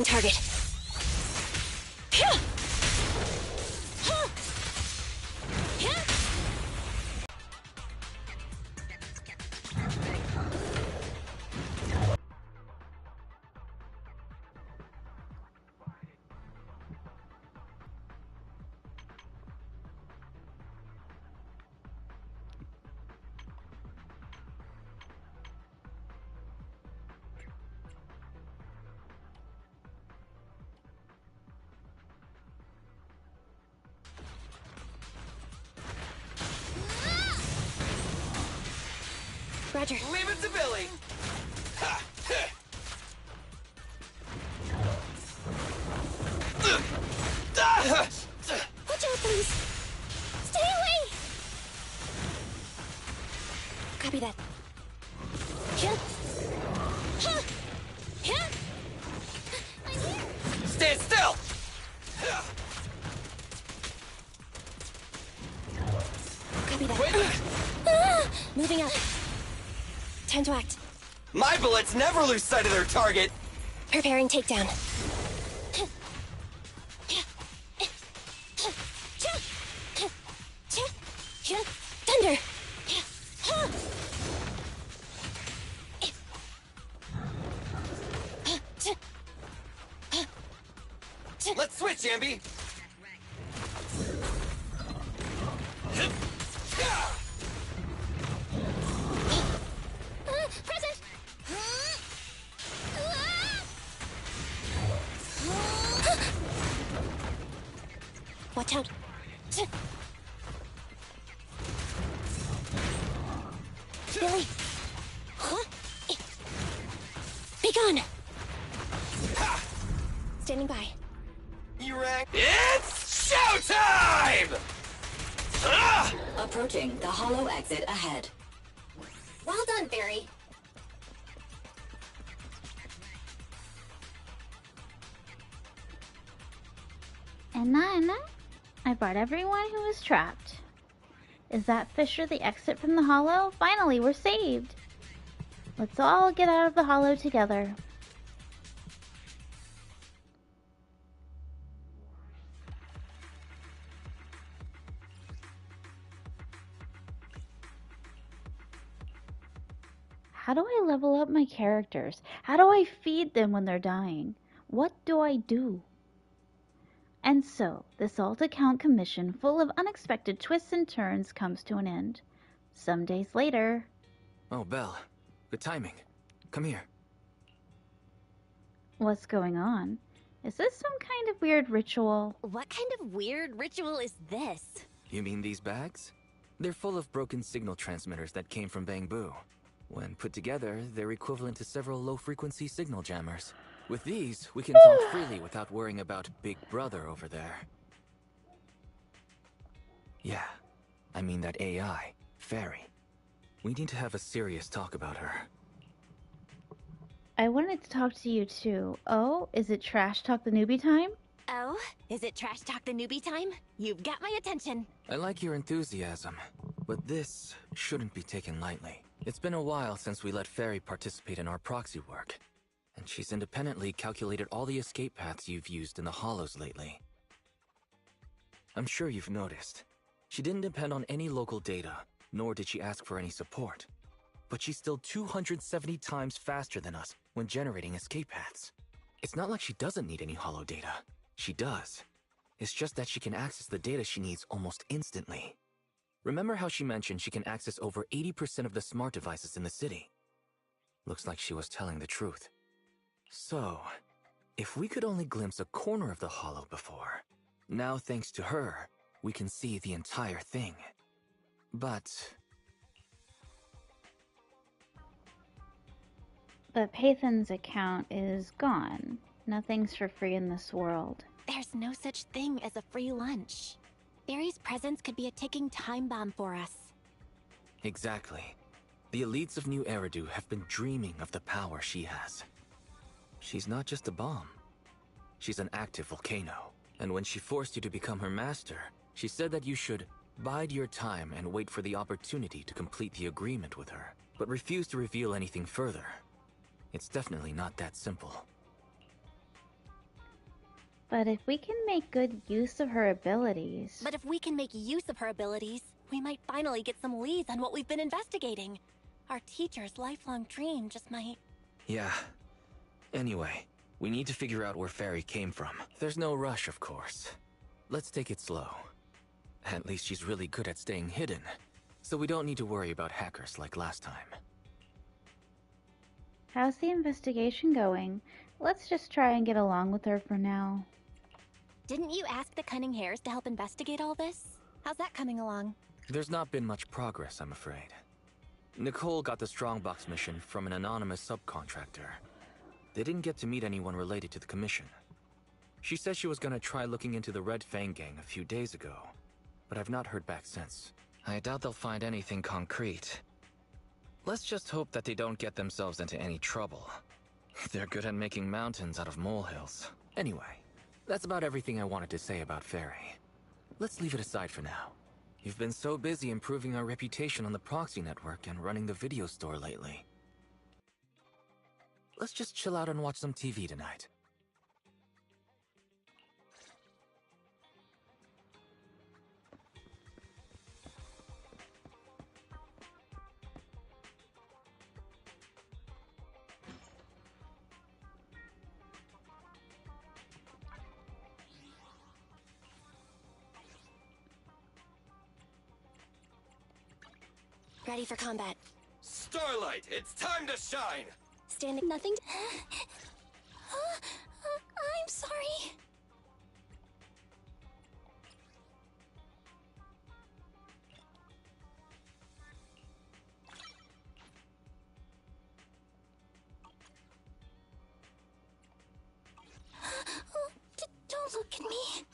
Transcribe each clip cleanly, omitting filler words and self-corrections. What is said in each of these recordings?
Target. Roger. Leave it to Billy! Watch out, please! Stay away! Copy that. I'm here! Stand still! Copy that. Wait! Moving up. Time to act. My bullets never lose sight of their target! Preparing takedown. Thunder! Let's switch, Ambi! Present! Watch out. Billy. Be gone. Standing by. You rang. It's showtime! Approaching the hollow exit ahead. Well done, Barry. And then, I brought everyone who was trapped. Is that fissure the exit from the hollow? Finally, we're saved! Let's all get out of the hollow together. How do I level up my characters? How do I feed them when they're dying? What do I do? And so, this alt-account commission full of unexpected twists and turns comes to an end. Some days later... Oh, Belle. Good timing. Come here. What's going on? Is this some kind of weird ritual? What kind of weird ritual is this? You mean these bags? They're full of broken signal transmitters that came from Bangbu. When put together, they're equivalent to several low-frequency signal jammers. With these, we can talk freely without worrying about Big Brother over there. Yeah, I mean that AI, Fairy. We need to have a serious talk about her. I wanted to talk to you too. Oh, is it Trash Talk the Newbie time? Oh, is it Trash Talk the Newbie time? You've got my attention. I like your enthusiasm, but this shouldn't be taken lightly. It's been a while since we let Fairy participate in our proxy work. And she's independently calculated all the escape paths you've used in the hollows lately. I'm sure you've noticed. She didn't depend on any local data, nor did she ask for any support. But she's still 270 times faster than us when generating escape paths. It's not like she doesn't need any hollow data. She does. It's just that she can access the data she needs almost instantly. Remember how she mentioned she can access over 80% of the smart devices in the city? Looks like she was telling the truth. So, if we could only glimpse a corner of the hollow before, now thanks to her, we can see the entire thing. But Pathan's account is gone. Nothing's for free in this world. There's no such thing as a free lunch. Barry's presence could be a ticking time bomb for us. exactly. The elites of New Eridu have been dreaming of the power she has. She's not just a bomb. She's an active volcano. And when she forced you to become her master, she said that you should bide your time and wait for the opportunity to complete the agreement with her, but refused to reveal anything further. It's definitely not that simple. But if we can make good use of her abilities... But if we can make use of her abilities, we might finally get some leads on what we've been investigating. Our teacher's lifelong dream just might... Yeah. Anyway, we need to figure out where Fairy came from. There's no rush, of course. Let's take it slow. At least she's really good at staying hidden, so we don't need to worry about hackers like last time. How's the investigation going? Let's just try and get along with her for now. Didn't you ask the Cunning Hares to help investigate all this? How's that coming along? There's not been much progress, I'm afraid. Nicole got the Strongbox mission from an anonymous subcontractor. They didn't get to meet anyone related to the commission. She said she was gonna try looking into the Red Fang gang a few days ago, but I've not heard back since. I doubt they'll find anything concrete. Let's just hope that they don't get themselves into any trouble. They're good at making mountains out of molehills. Anyway, that's about everything I wanted to say about Fairy. Let's leave it aside for now. You've been so busy improving our reputation on the proxy network and running the video store lately. Let's just chill out and watch some TV tonight. Ready for combat. Starlight, it's time to shine! Standing nothing. I'm sorry. Don't look at me.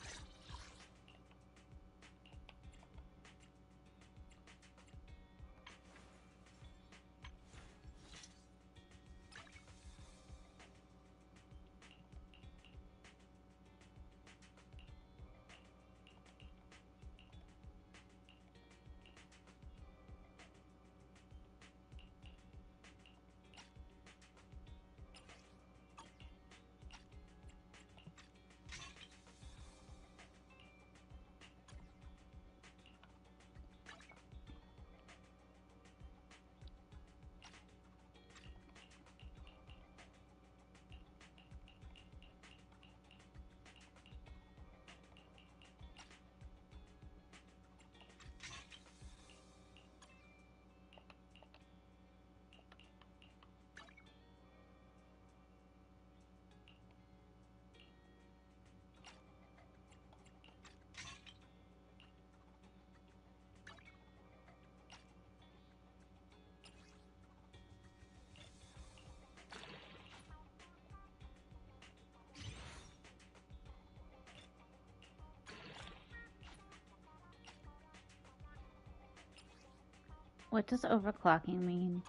What does overclocking mean?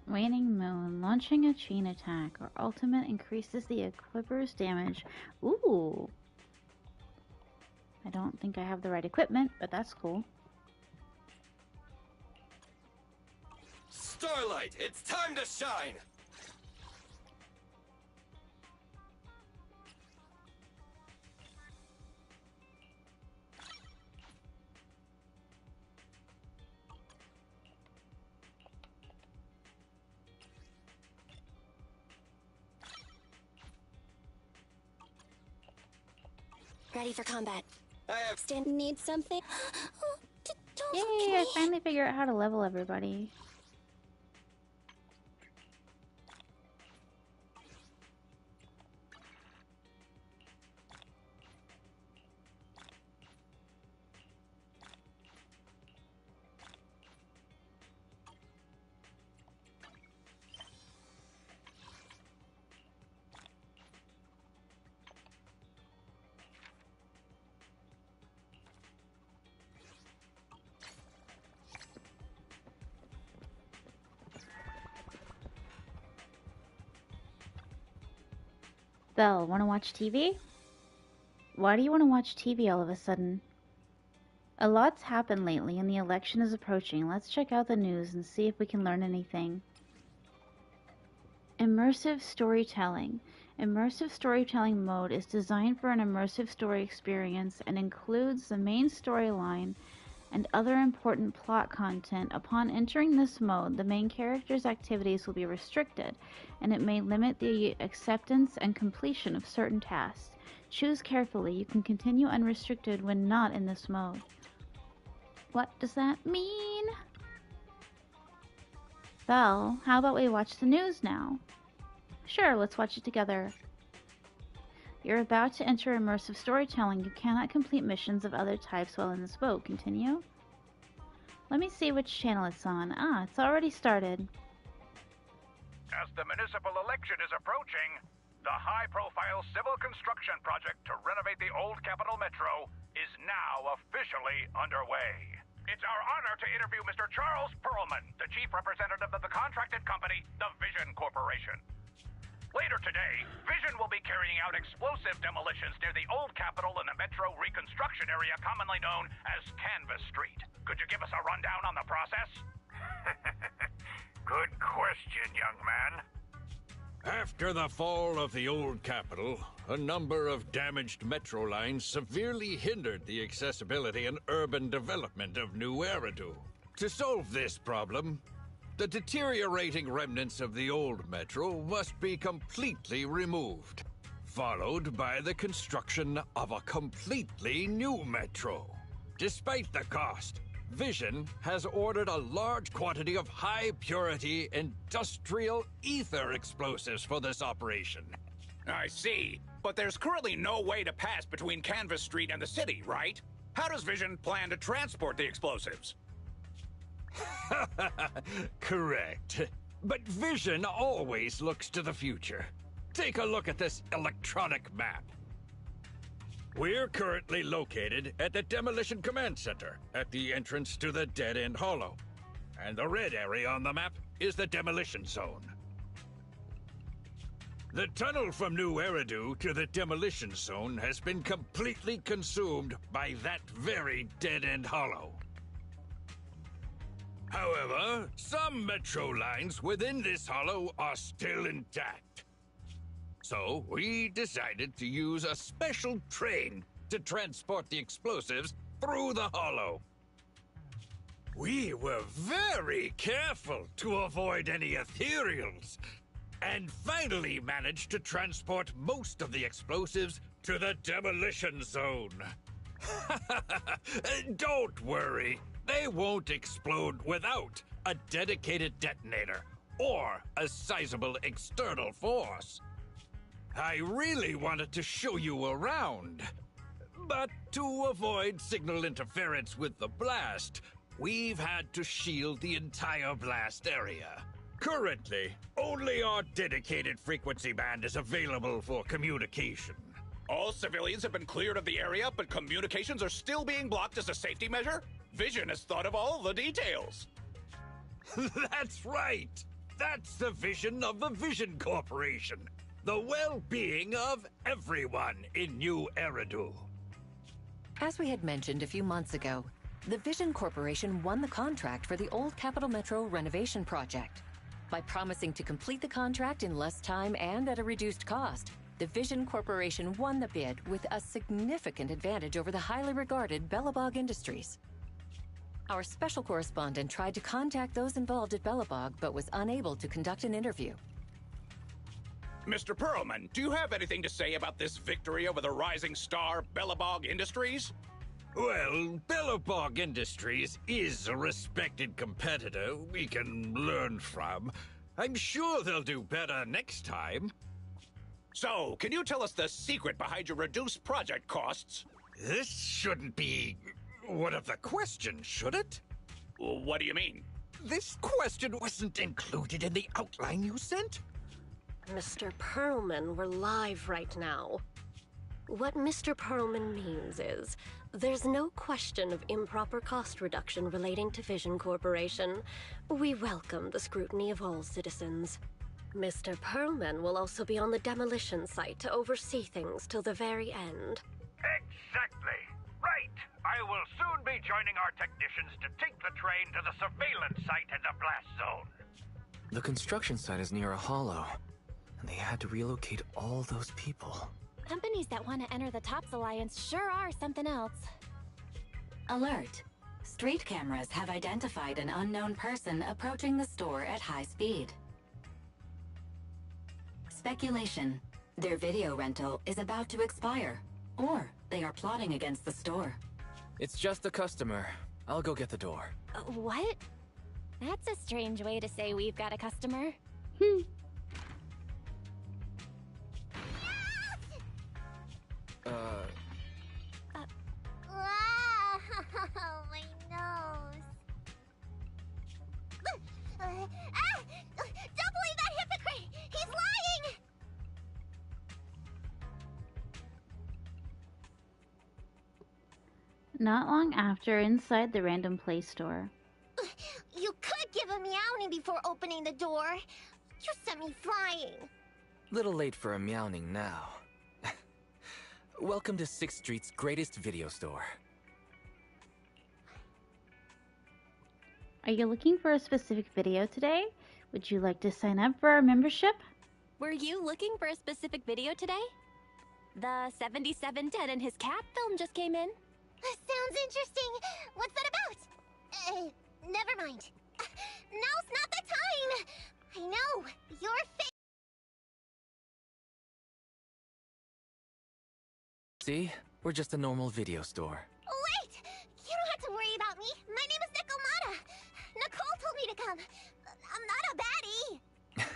Waning Moon. Launching a chain attack or ultimate increases the equipper's damage. Ooh. I don't think I have the right equipment, but that's cool. Starlight, it's time to shine! Ready for combat. I have... Need something? Don't look Yay, at I me. finally figured out how to level everybody. Belle, wanna watch TV? Why do you want to watch TV all of a sudden? A lot's happened lately and the election is approaching. Let's check out the news and see if we can learn anything. Immersive storytelling. Immersive storytelling mode is designed for an immersive story experience and includes the main storyline and other important plot content. Upon entering this mode, the main character's activities will be restricted, and it may limit the acceptance and completion of certain tasks. Choose carefully. You can continue unrestricted when not in this mode. What does that mean? Belle, how about we watch the news now? Sure, let's watch it together. You're about to enter immersive storytelling. You cannot complete missions of other types while in this boat. Continue. Let me see which channel it's on. Ah, it's already started. As the municipal election is approaching, the high-profile civil construction project to renovate the old Capital Metro is now officially underway. It's our honor to interview Mr. Charles Perlman, the chief representative of the contracted company, the Vision Corporation. Later today, Vision will be carrying out explosive demolitions near the old Capitol in the Metro reconstruction area commonly known as Canvas Street. Could you give us a rundown on the process? Good question, young man. After the fall of the old Capitol, a number of damaged metro lines severely hindered the accessibility and urban development of New Eridu. To solve this problem, the deteriorating remnants of the old metro must be completely removed, followed by the construction of a completely new metro. Despite the cost, Vision has ordered a large quantity of high-purity industrial ether explosives for this operation. I see. But there's currently no way to pass between Canvas Street and the city, right? How does Vision plan to transport the explosives? Correct. But Vision always looks to the future. Take a look at this electronic map. We're currently located at the Demolition Command Center, at the entrance to the Dead End Hollow. And the red area on the map is the Demolition Zone. The tunnel from New Eridu to the Demolition Zone has been completely consumed by that very Dead End Hollow. However, some metro lines within this hollow are still intact. So, we decided to use a special train to transport the explosives through the hollow. We were very careful to avoid any ethereals, and finally managed to transport most of the explosives to the Demolition Zone. Don't worry, they won't explode without a dedicated detonator or a sizable external force. I really wanted to show you around, but to avoid signal interference with the blast, we've had to shield the entire blast area. Currently, only our dedicated frequency band is available for communication. All civilians have been cleared of the area, but communications are still being blocked as a safety measure? Vision has thought of all the details. That's right! That's the vision of the Vision Corporation. The well-being of everyone in New Eridu. As we had mentioned a few months ago, the Vision Corporation won the contract for the old Capital Metro renovation project. By promising to complete the contract in less time and at a reduced cost, the Vision Corporation won the bid with a significant advantage over the highly regarded Bellabog Industries. Our special correspondent tried to contact those involved at Bellabog, but was unable to conduct an interview. Mr. Perlman, do you have anything to say about this victory over the rising star Bellabog Industries? Well, Bellabog Industries is a respected competitor we can learn from. I'm sure they'll do better next time. So, can you tell us the secret behind your reduced project costs? This shouldn't be one of the questions, should it? What do you mean? This question wasn't included in the outline you sent? Mr. Perlman, we're live right now. What Mr. Perlman means is, there's no question of improper cost reduction relating to Vision Corporation. We welcome the scrutiny of all citizens. Mr. Perlman will also be on the demolition site to oversee things till the very end. Exactly. Right. I will soon be joining our technicians to take the train to the surveillance site in the blast zone. The construction site is near a hollow. And they had to relocate all those people. Companies that want to enter the TOPS Alliance sure are something else. Alert. Street cameras have identified an unknown person approaching the store at high speed. Speculation. Their video rental is about to expire. Or they are plotting against the store. It's just a customer. I'll go get the door. What? That's a strange way to say we've got a customer. My nose. Don't believe that hypocrite! He's lying! Not long after, inside the random play store. You could give a meowing before opening the door. You sent me flying. Little late for a meowing now. Welcome to 6th Street's greatest video store. Are you looking for a specific video today? Would you like to sign up for our membership? Were you looking for a specific video today? The 77 Dead and His Cat film just came in. Sounds interesting. What's that about? Never mind. Now's not the time. I know. Your face. See? We're just a normal video store. Wait! You don't have to worry about me. My name is Nicole. Nicole told me to come. I'm not a baddie.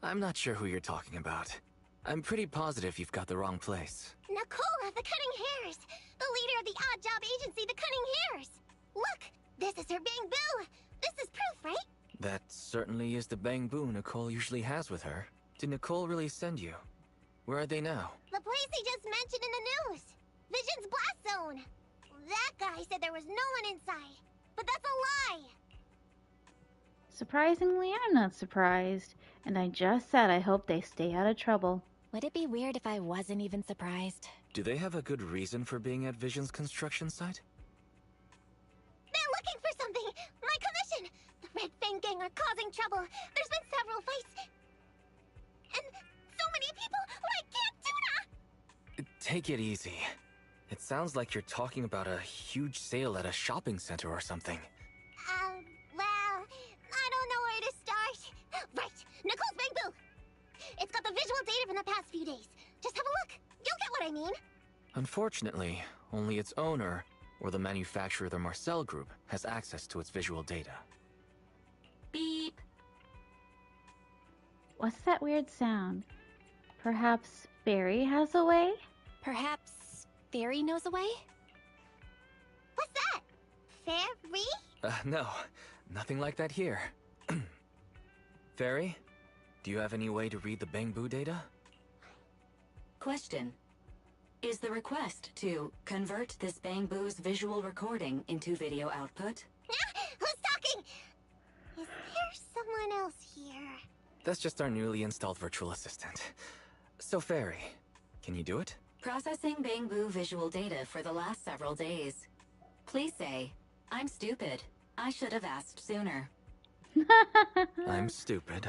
I'm not sure who you're talking about. I'm pretty positive you've got the wrong place. Nicole of the Cutting Hairs. The leader of the odd job agency, the Cutting Hairs. Look! This is her Bang Boo. This is proof, right? That certainly is the Bang Boo Nicole usually has with her. Did Nicole really send you? Where are they now? The place he just mentioned in the news. Vision's blast zone. That guy said there was no one inside. But that's a lie. Surprisingly, I'm not surprised. And I just said I hope they stay out of trouble. Would it be weird if I wasn't even surprised? Do they have a good reason for being at Vision's construction site? They're looking for something. My commission. The Red Fang Gang are causing trouble. There's been several fights. And so many people. I can't do that. Take it easy. It sounds like you're talking about a huge sale at a shopping center or something. Well, I don't know where to start. Right, Nicole's Bang Boo. It's got the visual data from the past few days. Just have a look. You'll get what I mean. Unfortunately, only its owner, or the manufacturer, the Marcel Group, has access to its visual data. Beep. What's that weird sound? Perhaps Barry has a way? Perhaps Fairy knows a way? What's that? Fairy? No, nothing like that here. Fairy, do you have any way to read the Bang Boo data? Question. Is the request to convert this Bang Boo's visual recording into video output? Who's talking? Is there someone else here? That's just our newly installed virtual assistant. So Fairy, can you do it? Processing Bang Boo visual data for the last several days. Please say, I'm stupid. I should have asked sooner. I'm stupid.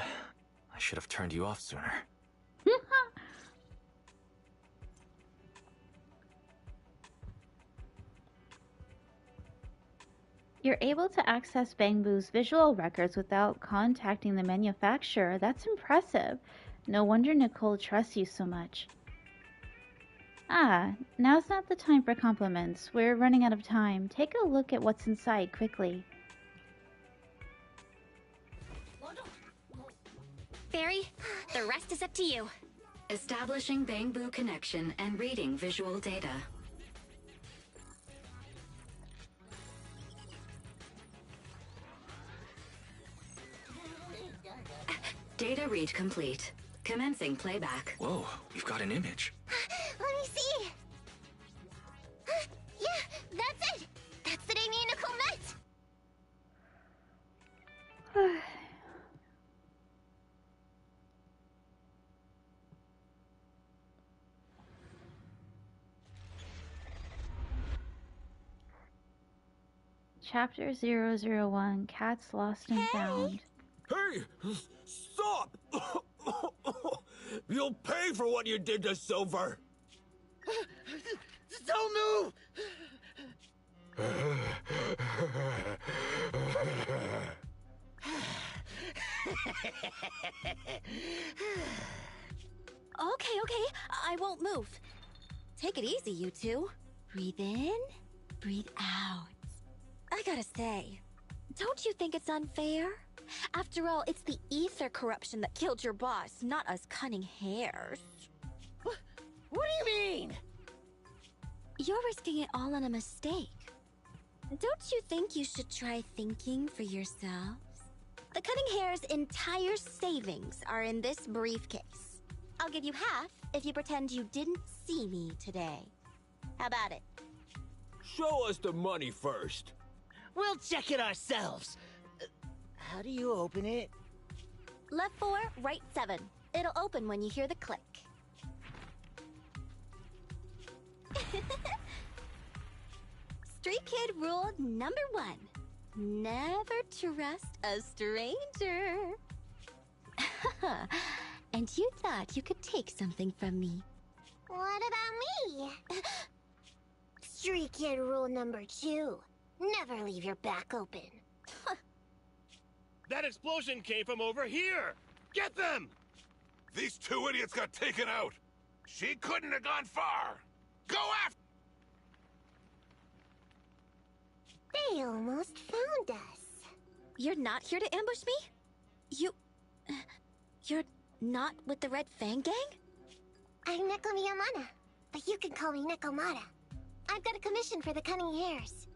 I should have turned you off sooner. You're able to access Bang Boo's visual records without contacting the manufacturer. That's impressive. No wonder Nicole trusts you so much. Ah, now's not the time for compliments. We're running out of time. Take a look at what's inside quickly. Fairy, the rest is up to you. Establishing Bang Boo connection and reading visual data. Data read complete. Commencing playback. Whoa, we've got an image. Let me see. Yeah, that's it. That's the day me and Nicole met. Chapter 001, Cats Lost and Found. Hey! Stop! You'll pay for what you did to Silver! Don't move! Okay, I won't move. Take it easy, you two. Breathe in, breathe out. I gotta say, don't you think it's unfair? After all, it's the ether corruption that killed your boss, not us cunning hares. What do you mean? You're risking it all on a mistake. Don't you think you should try thinking for yourselves? The cunning hare's entire savings are in this briefcase. I'll give you half if you pretend you didn't see me today. How about it? Show us the money first. We'll check it ourselves. How do you open it? Left 4, right 7. It'll open when you hear the click. Street kid rule number 1. Never trust a stranger. And you thought you could take something from me. What about me? Street kid rule number 2. Never leave your back open. That explosion came from over here! Get them! These 2 idiots got taken out! She couldn't have gone far! Go after... They almost found us. You're not here to ambush me? You're not with the Red Fang Gang? I'm Neko Miyamana, but you can call me Nekomata. I've got a commission for the Cunning Hares.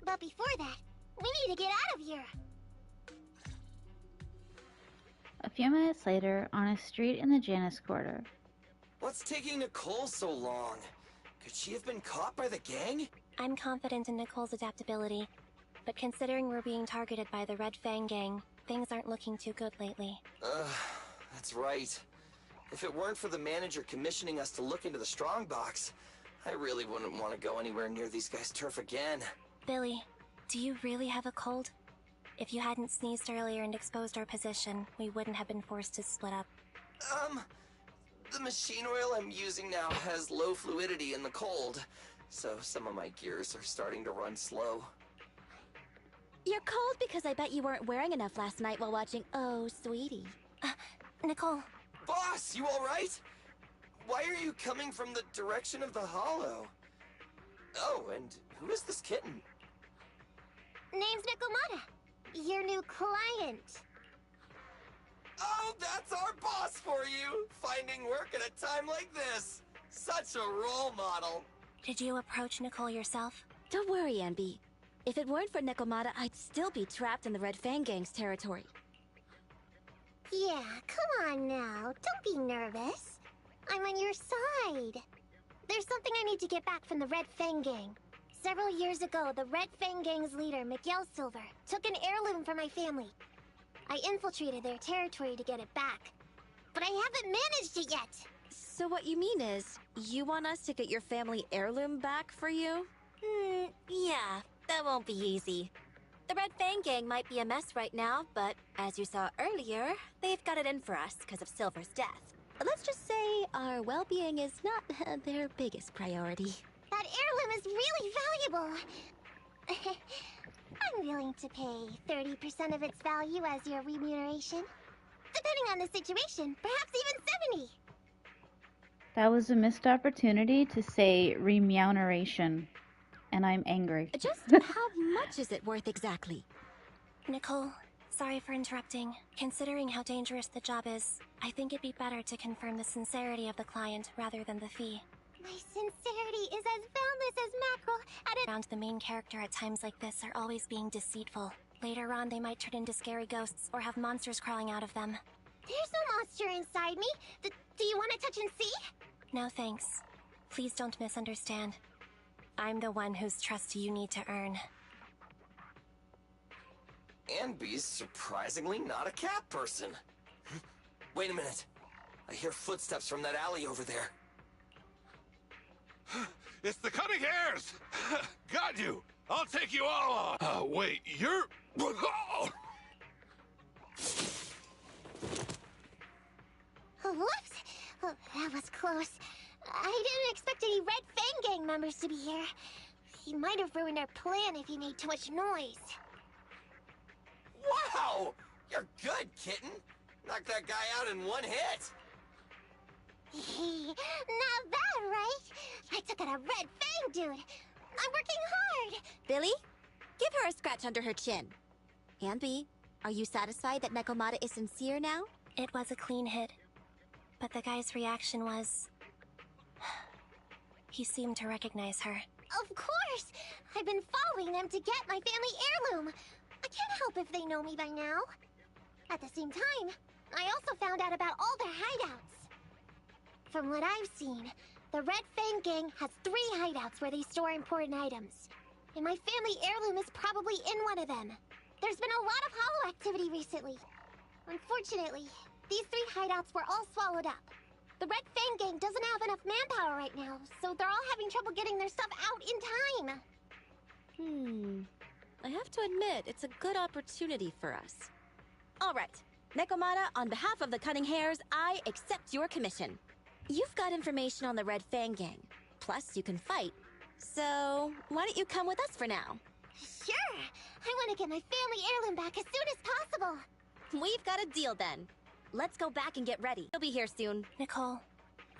But before that, we need to get out of here. A few minutes later, on a street in the Janus Quarter. What's taking Nicole so long? Could she have been caught by the gang? I'm confident in Nicole's adaptability, but considering we're being targeted by the Red Fang Gang, things aren't looking too good lately. That's right. If it weren't for the manager commissioning us to look into the strongbox, I really wouldn't want to go anywhere near these guys' turf again. Billy, do you really have a cold? If you hadn't sneezed earlier and exposed our position, we wouldn't have been forced to split up. The machine oil I'm using now has low fluidity in the cold, so some of my gears are starting to run slow. You're cold because I bet you weren't wearing enough last night while watching Oh, Sweetie. Nicole. Boss, you alright? Why are you coming from the direction of the hollow? Oh, and who is this kitten? Name's Nekomata. Your new client. Oh, that's our boss for you! Finding work at a time like this! Such a role model! Did you approach Nicole yourself? Don't worry, Anby. If it weren't for Nekomata, I'd still be trapped in the Red Fang Gang's territory. Yeah, come on now. Don't be nervous. I'm on your side. There's something I need to get back from the Red Fang Gang. Several years ago, the Red Fang Gang's leader, Miguel Silver, took an heirloom from my family. I infiltrated their territory to get it back, but I haven't managed it yet. So what you mean is, you want us to get your family heirloom back for you? Yeah, that won't be easy. The Red Fang Gang might be a mess right now, but as you saw earlier, they've got it in for us because of Silver's death. Let's just say our well-being is not their biggest priority. That heirloom is really valuable. I'm willing to pay 30% of its value as your remuneration. Depending on the situation, perhaps even 70. That was a missed opportunity to say remuneration, and I'm angry. Just how much is it worth exactly? Nicole, sorry for interrupting. Considering how dangerous the job is, I think it'd be better to confirm the sincerity of the client rather than the fee. My sincerity is as boundless as mackerel at a— Around the main character at times like this are always being deceitful. Later on, they might turn into scary ghosts or have monsters crawling out of them. There's no monster inside me. Do you want to touch and see? No thanks. Please don't misunderstand. I'm the one whose trust you need to earn. Anby's surprisingly not a cat person. Wait a minute. I hear footsteps from that alley over there. It's the Cunning Hares! Got you! I'll take you all on! Wait, you're... members to be here. He might have ruined our plan if he made too much noise. Wow! You're good, kitten. Knocked that guy out in one hit. Not bad, right? I took out a red fang dude. I'm working hard. Billy, give her a scratch under her chin. Anby, are you satisfied that Nekomata is sincere now? It was a clean hit. But the guy's reaction was... He seemed to recognize her. Of course! I've been following them to get my family heirloom. I can't help if they know me by now. At the same time, I also found out about all their hideouts. From what I've seen, the Red Fang Gang has 3 hideouts where they store important items. And my family heirloom is probably in one of them. There's been a lot of hollow activity recently. Unfortunately, these 3 hideouts were all swallowed up. The Red Fang Gang doesn't have enough manpower right now, so they're all having trouble getting their stuff out in time. I have to admit, it's a good opportunity for us. All right, Nekomata, on behalf of the Cunning Hares, I accept your commission. You've got information on the Red Fang Gang. Plus, you can fight. So, why don't you come with us for now? Sure! I want to get my family heirloom back as soon as possible. We've got a deal then. Let's go back and get ready. We'll be here soon. Nicole,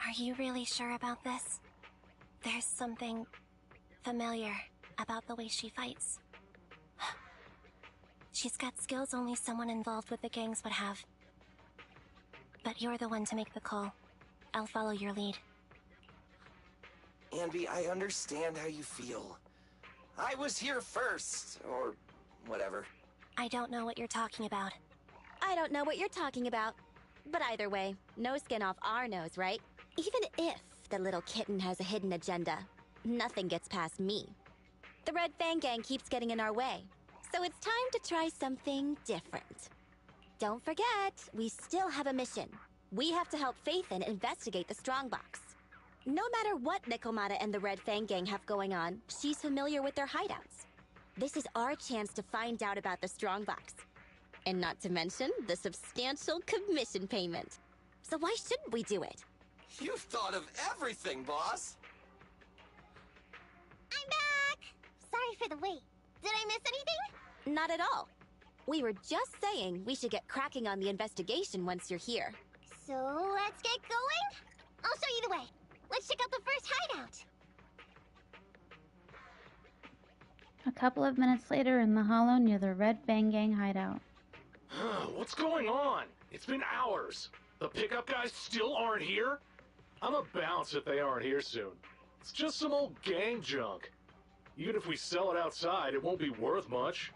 are you really sure about this? There's something familiar about the way she fights. She's got skills only someone involved with the gangs would have. But you're the one to make the call. I'll follow your lead. Anby, I understand how you feel. I was here first, or whatever. I don't know what you're talking about. I don't know what you're talking about. But either way, no skin off our nose, right? Even if the little kitten has a hidden agenda, nothing gets past me. The Red Fang Gang keeps getting in our way, so it's time to try something different. Don't forget, we still have a mission. We have to help Faithin investigate the Strongbox. No matter what Nekomata and the Red Fang Gang have going on, she's familiar with their hideouts. This is our chance to find out about the Strongbox. And not to mention the substantial commission payment. So why shouldn't we do it? You've thought of everything, boss! I'm back! Sorry for the wait. Did I miss anything? Not at all. We were just saying we should get cracking on the investigation once you're here. So let's get going? I'll show you the way. Let's check out the first hideout. A couple of minutes later in the hollow near the Red Fang Gang hideout. What's going on? It's been hours. The pickup guys still aren't here? I'm a bounce if they aren't here soon. It's just some old gang junk. Even if we sell it outside, it won't be worth much.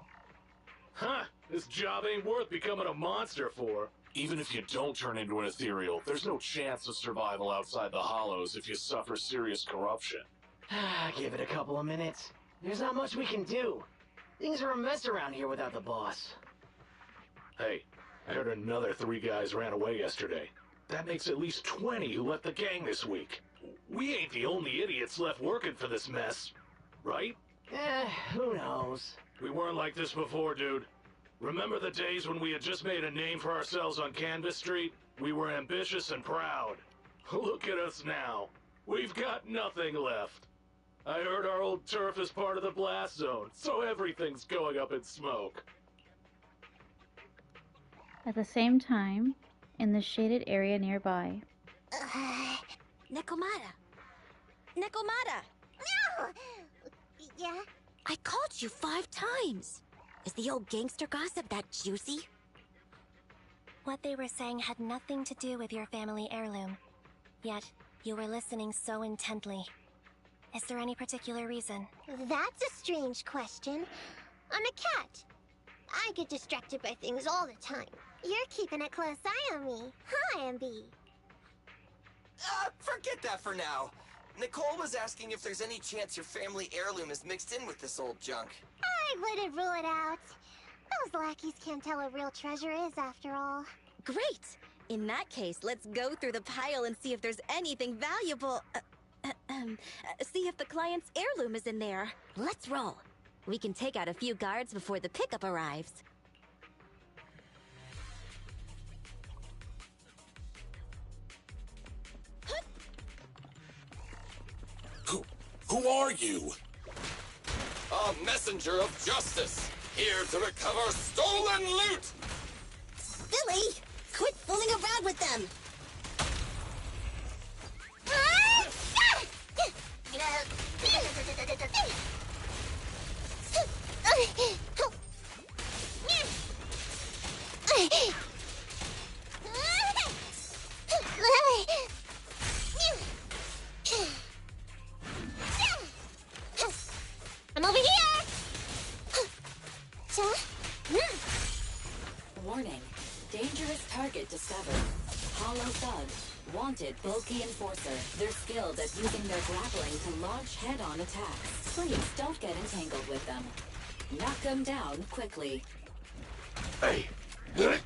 This job ain't worth becoming a monster for. Even if you don't turn into an ethereal, there's no chance of survival outside the hollows if you suffer serious corruption. Give it a couple of minutes. There's not much we can do. Things are a mess around here without the boss. Hey, I heard another 3 guys ran away yesterday. That makes at least 20 who left the gang this week. We ain't the only idiots left working for this mess, right? Who knows? We weren't like this before, dude. Remember the days when we had just made a name for ourselves on Canvas Street? We were ambitious and proud. Look at us now. We've got nothing left. I heard our old turf is part of the blast zone, so everything's going up in smoke. At the same time, in the shaded area nearby. Nekomata! Nekomata! No! Yeah? I called you 5 times. Is the old gangster gossip that juicy? What they were saying had nothing to do with your family heirloom. Yet, you were listening so intently. Is there any particular reason? That's a strange question. I'm a cat. I get distracted by things all the time. You're keeping a close eye on me, huh, Anby? Forget that for now. Nicole was asking if there's any chance your family heirloom is mixed in with this old junk. I wouldn't rule it out. Those lackeys can't tell what real treasure is, after all. Great! In that case, let's go through the pile and see if there's anything valuable. See if the client's heirloom is in there. Let's roll. We can take out a few guards before the pickup arrives. Who are you? A messenger of justice, here to recover stolen loot! Billy, quit fooling around with them! I'm over here! Warning. Dangerous target discovered. Hollow Thug. Wanted bulky enforcer. They're skilled at using their grappling to launch head-on attacks. Please don't get entangled with them. Knock them down quickly. Hey. Time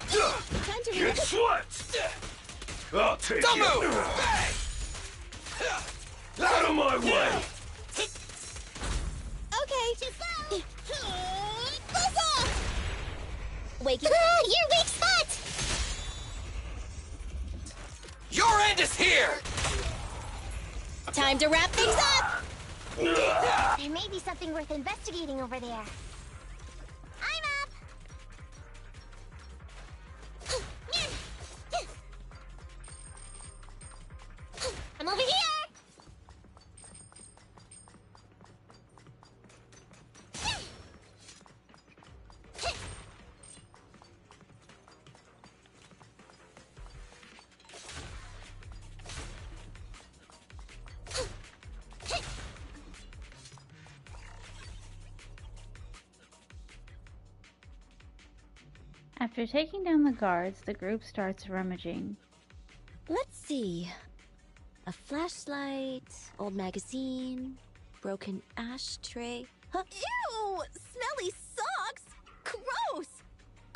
to Get swept! I'll take Don't it. move! Out of my way! Okay. Too slow. Buzz off! Waking. Your weak spot! Your end is here! Time to wrap things up! There may be something worth investigating over there. I'm up! I'm over here! After taking down the guards, the group starts rummaging. Let's see. A flashlight, old magazine, broken ashtray. Huh? Ew! Smelly socks! Gross!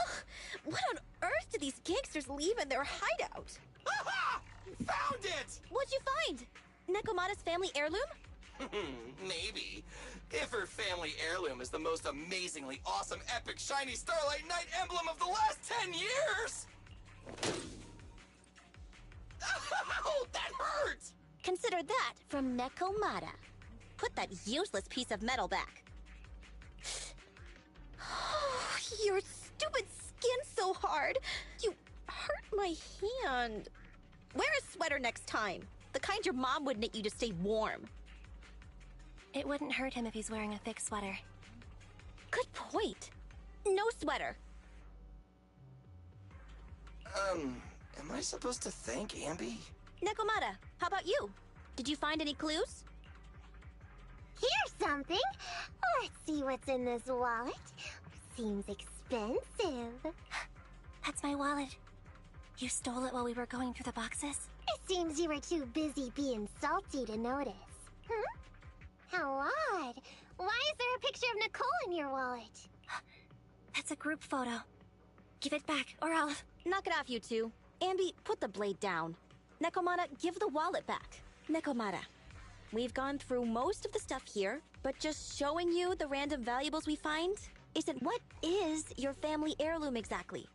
Ugh, what on earth do these gangsters leave in their hideout? Aha! Found it! What'd you find? Nekomata's family heirloom? Maybe. If her family heirloom is the most amazingly awesome, epic, shiny Starlight Knight emblem of the last 10 years! Ow! That hurts! Consider that from Nekomata. Put that useless piece of metal back. Oh, your stupid skin's so hard. You hurt my hand. Wear a sweater next time. The kind your mom would knit you to stay warm. It wouldn't hurt him if he's wearing a thick sweater. Good point. No sweater. Am I supposed to thank Ambi? Nekomata, how about you? Did you find any clues? Here's something. Let's see what's in this wallet. Seems expensive. That's my wallet. You stole it while we were going through the boxes? It seems you were too busy being salty to notice. How odd. Why is there a picture of Nicole in your wallet? That's a group photo. Give it back, or I'll... Knock it off, you two. Ambi, put the blade down. Nekomata, give the wallet back. Nekomata, we've gone through most of the stuff here, but just showing you the random valuables we find isn't... What is your family heirloom exactly?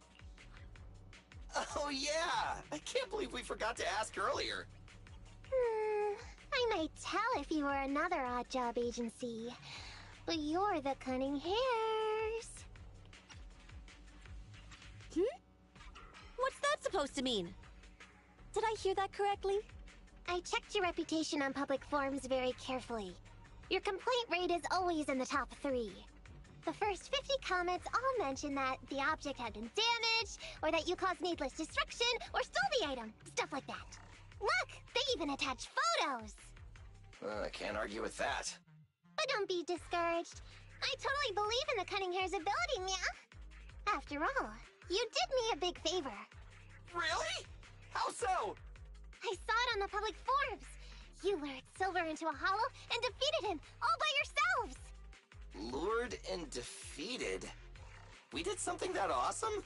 Oh yeah! I can't believe we forgot to ask earlier. I might tell if you were another odd job agency, but you're the Cunning Hairs. What's that supposed to mean? Did I hear that correctly? I checked your reputation on public forums very carefully. Your complaint rate is always in the top 3. The first 50 comments all mention that the object had been damaged, or that you caused needless destruction, or stole the item. Stuff like that. Look! They even attach photos! I can't argue with that. But don't be discouraged. I totally believe in the Cunning Hair's ability, yeah? After all, you did me a big favor. Really? How so? I saw it on the public forums. You lured Silver into a hollow and defeated him all by yourselves! Lured and defeated? We did something that awesome?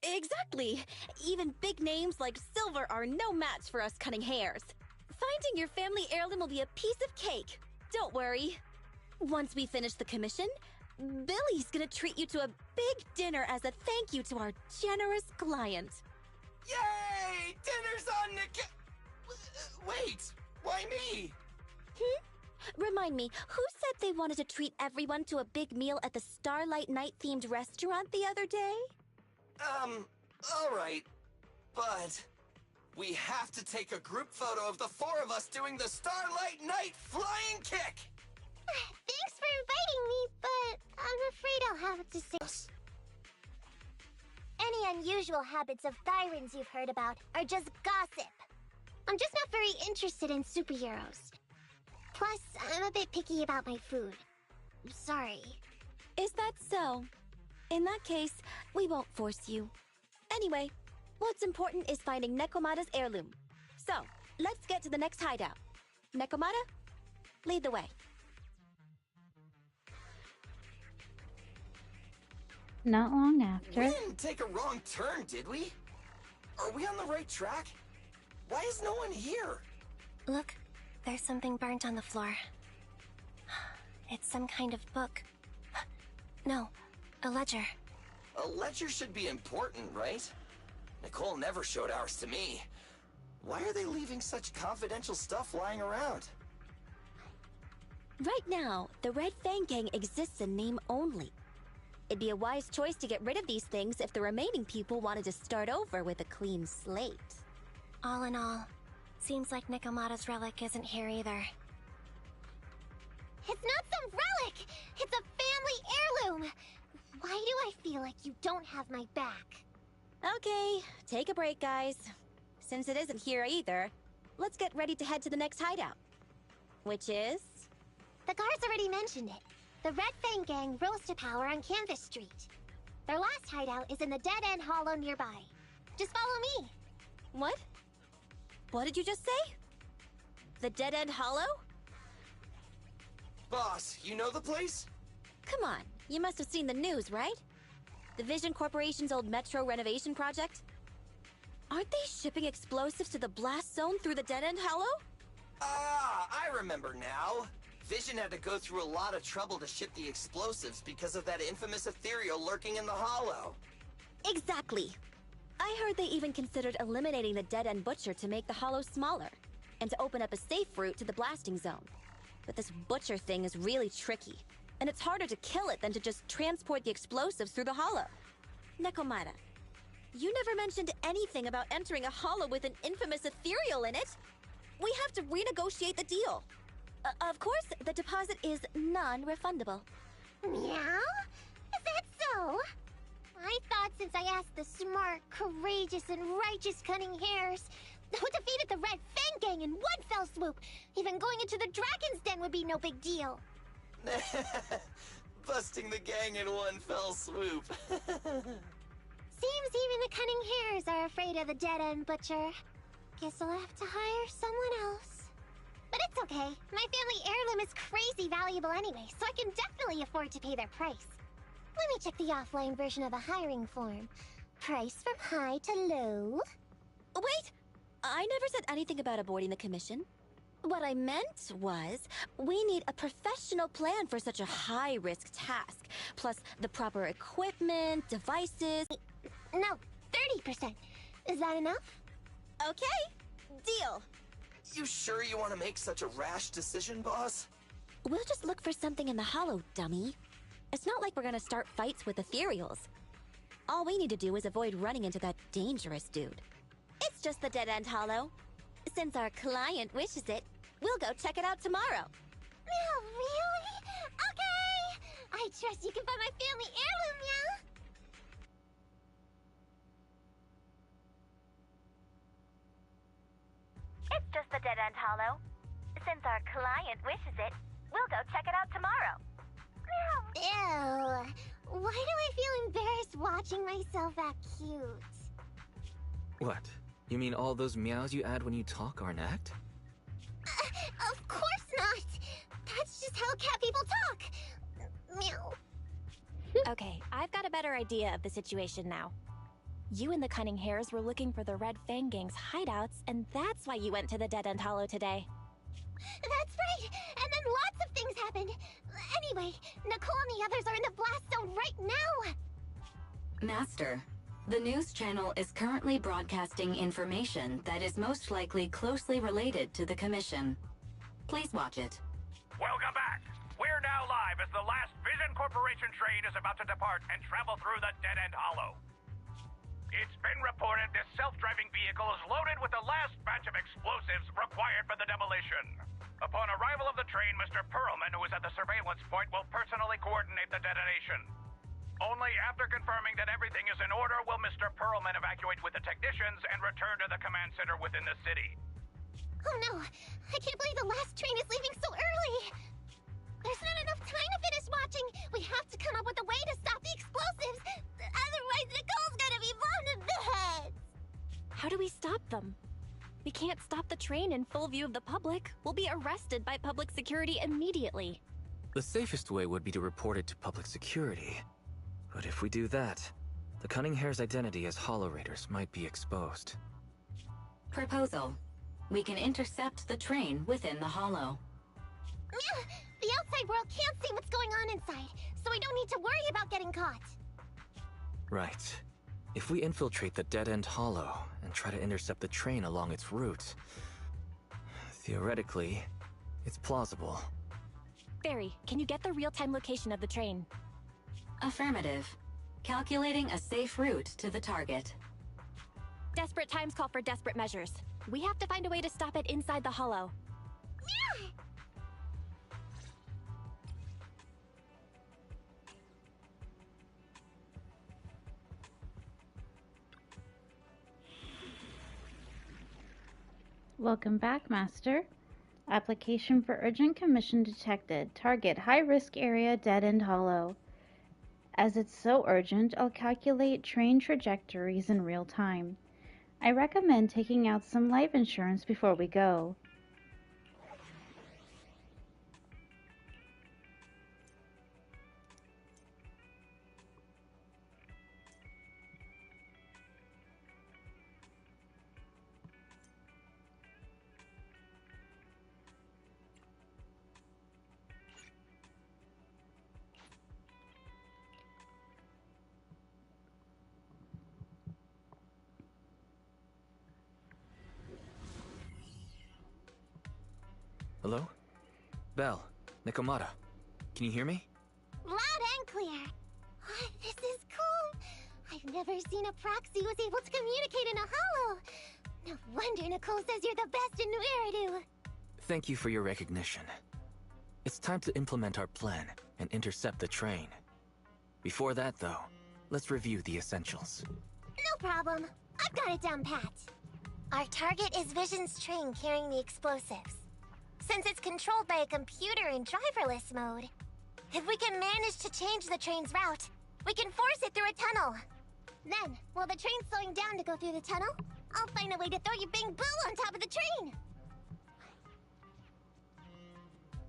Exactly. Even big names like Silver are no match for us Cunning Hairs. Finding your family heirloom will be a piece of cake. Don't worry. Once we finish the commission, Billy's gonna treat you to a big dinner as a thank you to our generous client. Yay! Dinner's on Nick... Wait, Why me? Remind me, who said they wanted to treat everyone to a big meal at the Starlight Night-themed restaurant the other day? Alright. But we have to take a group photo of the four of us doing the Starlight Night flying kick! Thanks for inviting me, but I'm afraid I'll have to say... Any unusual habits of Thyrans you've heard about are just gossip. I'm just not very interested in superheroes. Plus, I'm a bit picky about my food. I'm sorry. Is that so? In that case, we won't force you. Anyway, what's important is finding Nekomata's heirloom. So, let's get to the next hideout. Nekomata, lead the way. Not long after. We didn't take a wrong turn, did we? Are we on the right track? Why is no one here? Look, there's something burnt on the floor. It's some kind of book. No, a ledger. A ledger should be important, right? Nicole never showed ours to me. Why are they leaving such confidential stuff lying around? Right now, the Red Fang Gang exists in name only. It'd be a wise choice to get rid of these things if the remaining people wanted to start over with a clean slate. All in all, seems like Nekomata's relic isn't here either. It's not some relic! It's a family heirloom! Why do I feel like you don't have my back? Okay, take a break, guys. Since it isn't here either, let's get ready to head to the next hideout. Which is? The guards already mentioned it. The Red Fang Gang rose to power on Canvas Street. Their last hideout is in the Dead End Hollow nearby. Just follow me. What? What did you just say? The Dead End Hollow? Boss, you know the place? Come on, you must have seen the news, right? The Vision Corporation's old metro renovation project? Aren't they shipping explosives to the blast zone through the Dead End Hollow? Ah, I remember now. Vision had to go through a lot of trouble to ship the explosives because of that infamous ethereal lurking in the hollow. Exactly. I heard they even considered eliminating the Dead End Butcher to make the hollow smaller, and to open up a safe route to the blasting zone. But this Butcher thing is really tricky, and it's harder to kill it than to just transport the explosives through the hollow. Nekomata, you never mentioned anything about entering a hollow with an infamous ethereal in it. We have to renegotiate the deal. Of course, the deposit is non-refundable. Meow? Is that so? I thought since I asked the smart, courageous, and righteous Cunning Hares, who defeated the Red Fang Gang in one fell swoop, even going into the Dragon's Den would be no big deal. Busting the gang in one fell swoop. Seems even the Cunning Hares are afraid of the Dead End Butcher. Guess I'll have to hire someone else. But it's okay. My family heirloom is crazy valuable anyway, so I can definitely afford to pay their price. Let me check the offline version of the hiring form. Price from high to low. Wait! I never said anything about avoiding the commission. What I meant was, we need a professional plan for such a high-risk task, plus the proper equipment, devices... No, 30%. Is that enough? Okay, deal. You sure you want to make such a rash decision, boss? We'll just look for something in the hollow, dummy. It's not like we're gonna start fights with ethereals. All we need to do is avoid running into that dangerous dude. It's just the Dead End Hollow. Since our client wishes it, we'll go check it out tomorrow. Meow, really? Okay! I trust you can find my family heirloom, Meow. It's just the Dead End Hollow. Since our client wishes it, we'll go check it out tomorrow. Ew. Why do I feel embarrassed watching myself act cute? What? You mean all those meows you add when you talk aren't act? Of course not! That's just how cat people talk! Meow. Okay, I've got a better idea of the situation now. You and the Cunning Hares were looking for the Red Fang Gang's hideouts, and that's why you went to the Dead End Hollow today. That's right! And then lots of things happened! Anyway, Nicole and the others are in the blast zone right now! Master, The news channel is currently broadcasting information that is most likely closely related to the Commission. Please watch it. Welcome back. We're now live as the last Vision Corporation train is about to depart and travel through the dead-end hollow. It's been reported this self-driving vehicle is loaded with the last batch of explosives required for the demolition. Upon arrival of the train, Mr. Perlman, who is at the surveillance point, will personally coordinate the detonation. Only after confirming that everything is in order will Mr. Perlman evacuate with the technicians and return to the command center within the city. Oh no! I can't believe the last train is leaving so early! There's not enough time to finish watching! We have to come up with a way to stop the explosives! Otherwise, Nicole's gonna be blown to bits! How do we stop them? We can't stop the train in full view of the public. We'll be arrested by public security immediately. The safest way would be to report it to public security. But if we do that, the Cunninghare's identity as Hollow Raiders might be exposed. Proposal. We can intercept the train within the hollow. The outside world can't see what's going on inside, so we don't need to worry about getting caught. Right. If we infiltrate the dead-end hollow and try to intercept the train along its route, theoretically, it's plausible. Barry, can you get the real-time location of the train? Affirmative. Calculating a safe route to the target. Desperate times call for desperate measures. We have to find a way to stop it inside the hollow. Welcome back, Master. Application for urgent commission detected. Target high-risk area, dead-end hollow. As it's so urgent, I'll calculate train trajectories in real time. I recommend taking out some life insurance before we go. Hello? Belle, Nikomata, can you hear me? Loud and clear. Oh, this is cool. I've never seen a proxy who was able to communicate in a hollow. No wonder Nicole says you're the best in New Eridu. Thank you for your recognition. It's time to implement our plan and intercept the train. Before that, though, let's review the essentials. No problem. I've got it down pat. Our target is Vision's train carrying the explosives. Since it's controlled by a computer in driverless mode, if we can manage to change the train's route, we can force it through a tunnel. Then, while the train's slowing down to go through the tunnel, I'll find a way to throw you Bing Boo on top of the train.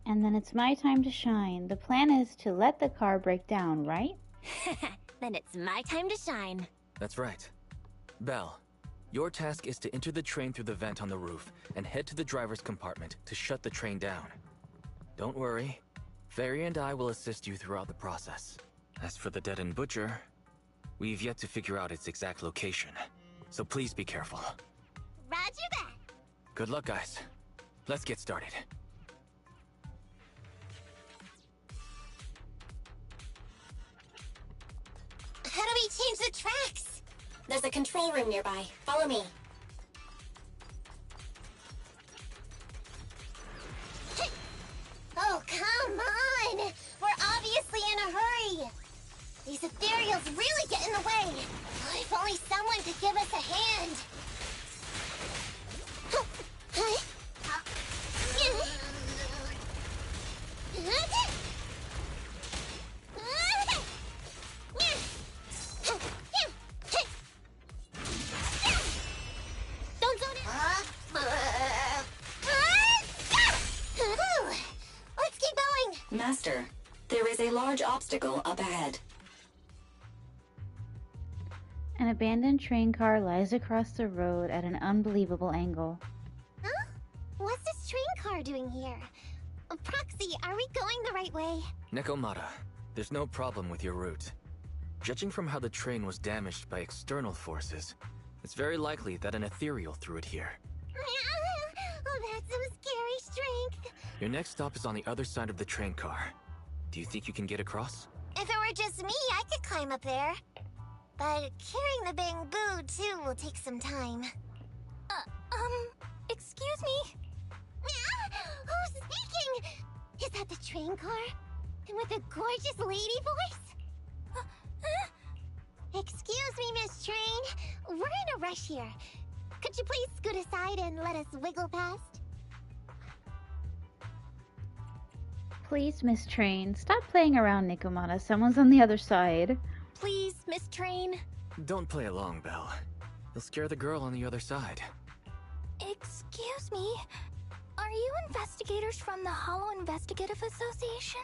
And then it's my time to shine. The plan is to let the car break down, right? Then it's my time to shine. That's right. Belle, your task is to enter the train through the vent on the roof and head to the driver's compartment to shut the train down. Don't worry. Fairy and I will assist you throughout the process. As for the dead-end butcher, we've yet to figure out its exact location, so please be careful. Roger that. Good luck, guys. Let's get started. How do we change the tracks? There's a control room nearby. Follow me. Oh, come on! We're obviously in a hurry! These ethereals really get in the way! Oh, if only someone could give us a hand! Don't zone in! Let's keep going! Master, there is a large obstacle up ahead. An abandoned train car lies across the road at an unbelievable angle. Huh? What's this train car doing here? Proxy, are we going the right way? Nikomata, there's no problem with your route. Judging from how the train was damaged by external forces, it's very likely that an ethereal threw it here. Oh, that's some scary strength. Your next stop is on the other side of the train car. Do you think you can get across? If it were just me, I could climb up there. But carrying the bamboo, too, will take some time. Excuse me? Who's speaking? Is that the train car? And with a gorgeous lady voice? Excuse me, Miss Train. We're in a rush here. Could you please scoot aside and let us wiggle past? Please, Miss Train, stop playing around, Nikomata. Someone's on the other side. Please, Miss Train. Don't play along, Belle. You'll scare the girl on the other side. Excuse me? Are you investigators from the Hollow Investigative Association?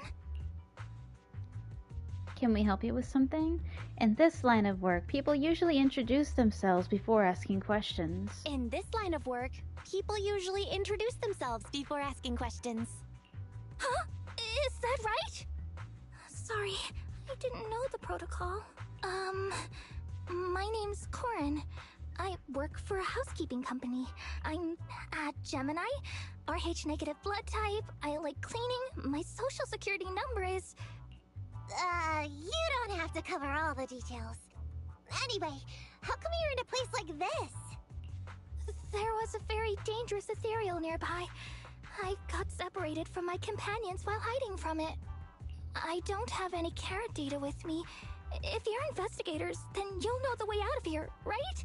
Can we help you with something? In this line of work, people usually introduce themselves before asking questions. In this line of work, people usually introduce themselves before asking questions. Huh? Is that right? Sorry, I didn't know the protocol. My name's Corin. I work for a housekeeping company. I'm a Gemini, RH negative blood type. I like cleaning. My social security number is... You don't have to cover all the details. Anyway, how come you're in a place like this? There was a very dangerous ethereal nearby. I got separated from my companions while hiding from it. I don't have any carrot data with me. If you're investigators, then you'll know the way out of here, right?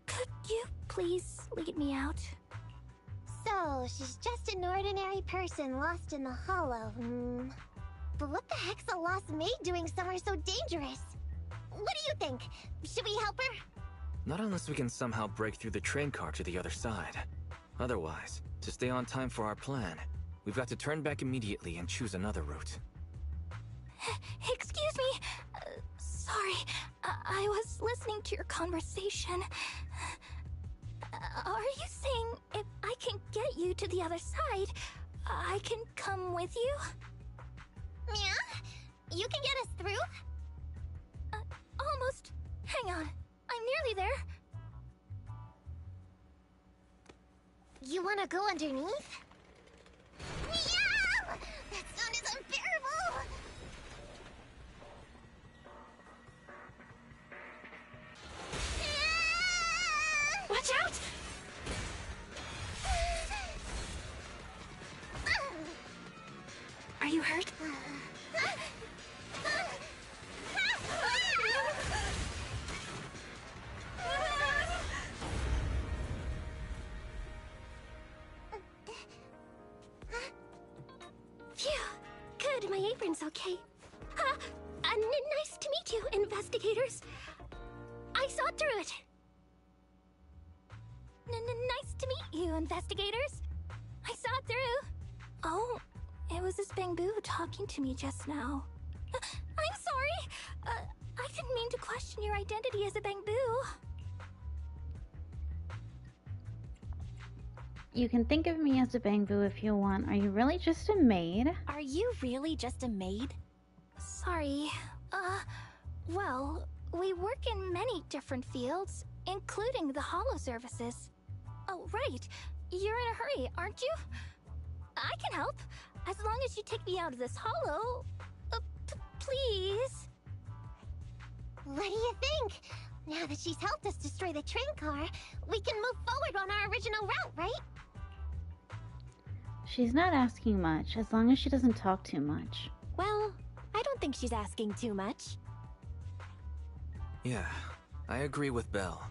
Could you please lead me out? So, she's just an ordinary person lost in the Hollow, But what the heck's a lost maid doing somewhere so dangerous? What do you think? Should we help her? Not unless we can somehow break through the train car to the other side. Otherwise, to stay on time for our plan, we've got to turn back immediately and choose another route. Excuse me. Sorry, I was listening to your conversation. Are you saying if I can get you to the other side, I can come with you? Yeah? You can get us through? Almost. Hang on. I'm nearly there. You wanna go underneath? Meow! That sound is unbearable! Watch out! Are you hurt? Phew. Good, my apron's okay. Nice to meet you, investigators. I saw through it. Nice to meet you, investigators. I saw it through. Oh, it was this bamboo talking to me just now. I'm sorry. I didn't mean to question your identity as a bamboo. You can think of me as a bamboo if you want. Are you really just a maid? Are you really just a maid? Sorry. Well, we work in many different fields, including the Hollow services. Oh, right. You're in a hurry, aren't you? I can help, as long as you take me out of this Hollow. Please. What do you think? Now that she's helped us destroy the train car, we can move forward on our original route, right? She's not asking much, as long as she doesn't talk too much. Well, I don't think she's asking too much. Yeah, I agree with Belle.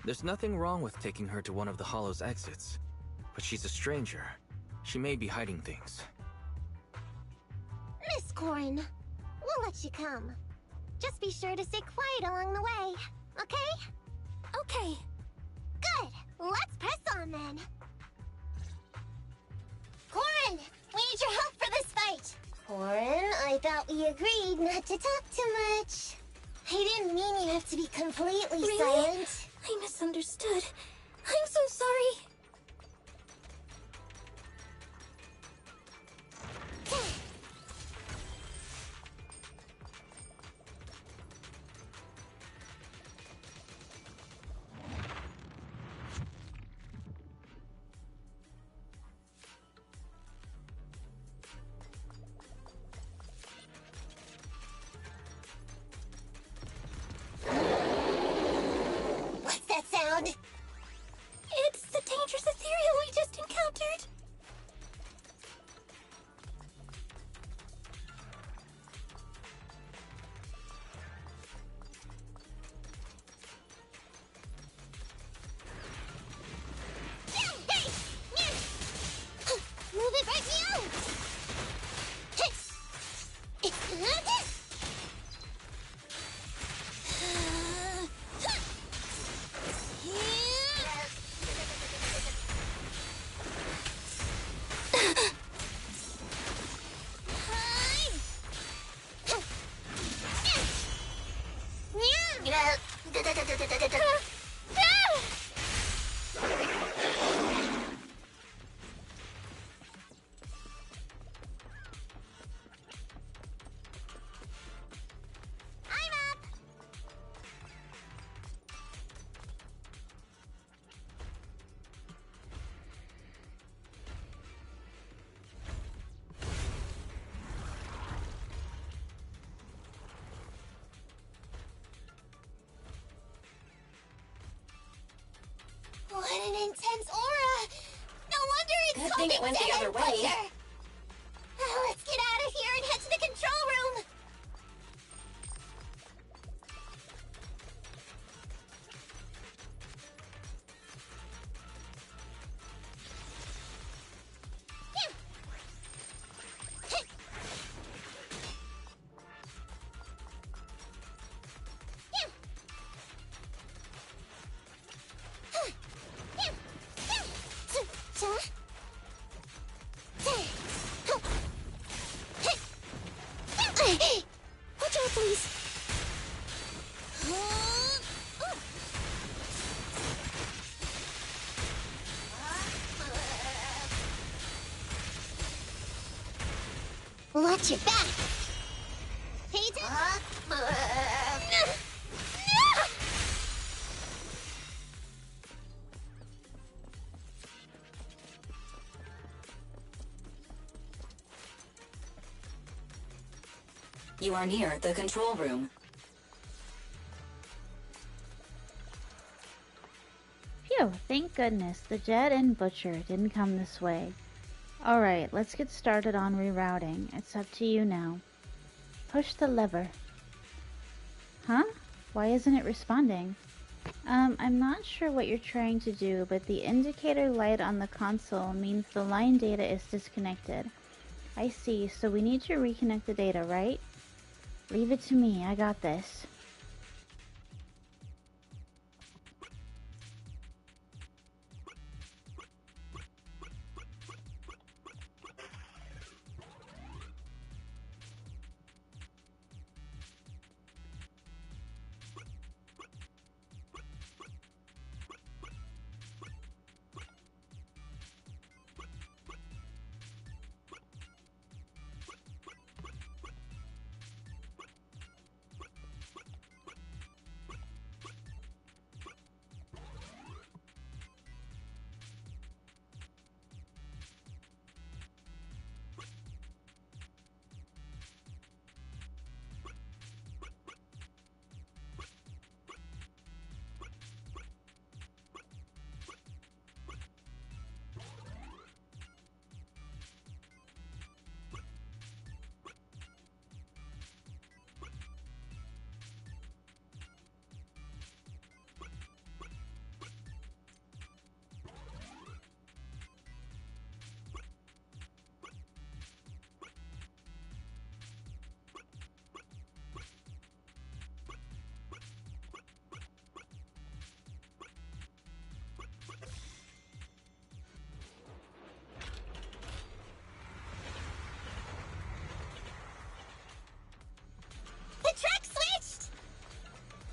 There's nothing wrong with taking her to one of the Hollow's exits. But she's a stranger. She may be hiding things. Miss Corin, we'll let you come. Just be sure to stay quiet along the way, okay? Okay. Good! Let's press on then! Corin, we need your help for this fight! Corin, I thought we agreed not to talk too much. I didn't mean you have to be completely silent. I misunderstood. I'm so sorry. intense aura. No wonder it's Good called thing it went the Dead other End way. Butcher. Let's get out of here and head to the control room. Watch out, please. Watch your back. Peyton? You are near the control room. Phew, thank goodness the Jet and Butcher didn't come this way. Alright, let's get started on rerouting. It's up to you now. Push the lever. Huh? Why isn't it responding? I'm not sure what you're trying to do, but the indicator light on the console means the line data is disconnected. I see, so we need to reconnect the data, right? Leave it to me, I got this.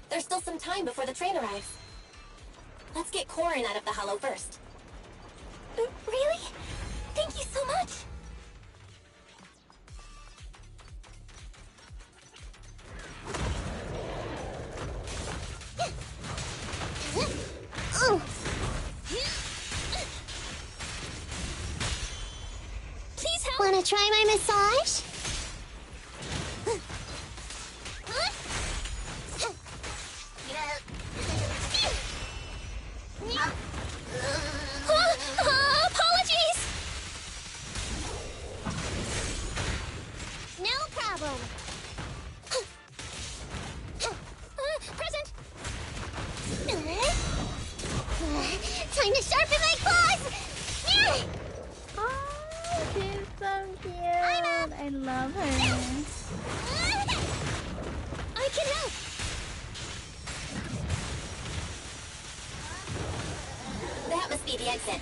There's still some time before the train arrives. Let's get Corin out of the hollow first. Really? Thank you so much. Oh. Please help. Wanna try my massage? Apologies! No problem. Present. Time to sharpen my claws! Oh, she's so cute. I love her. I can help. That must be the exit.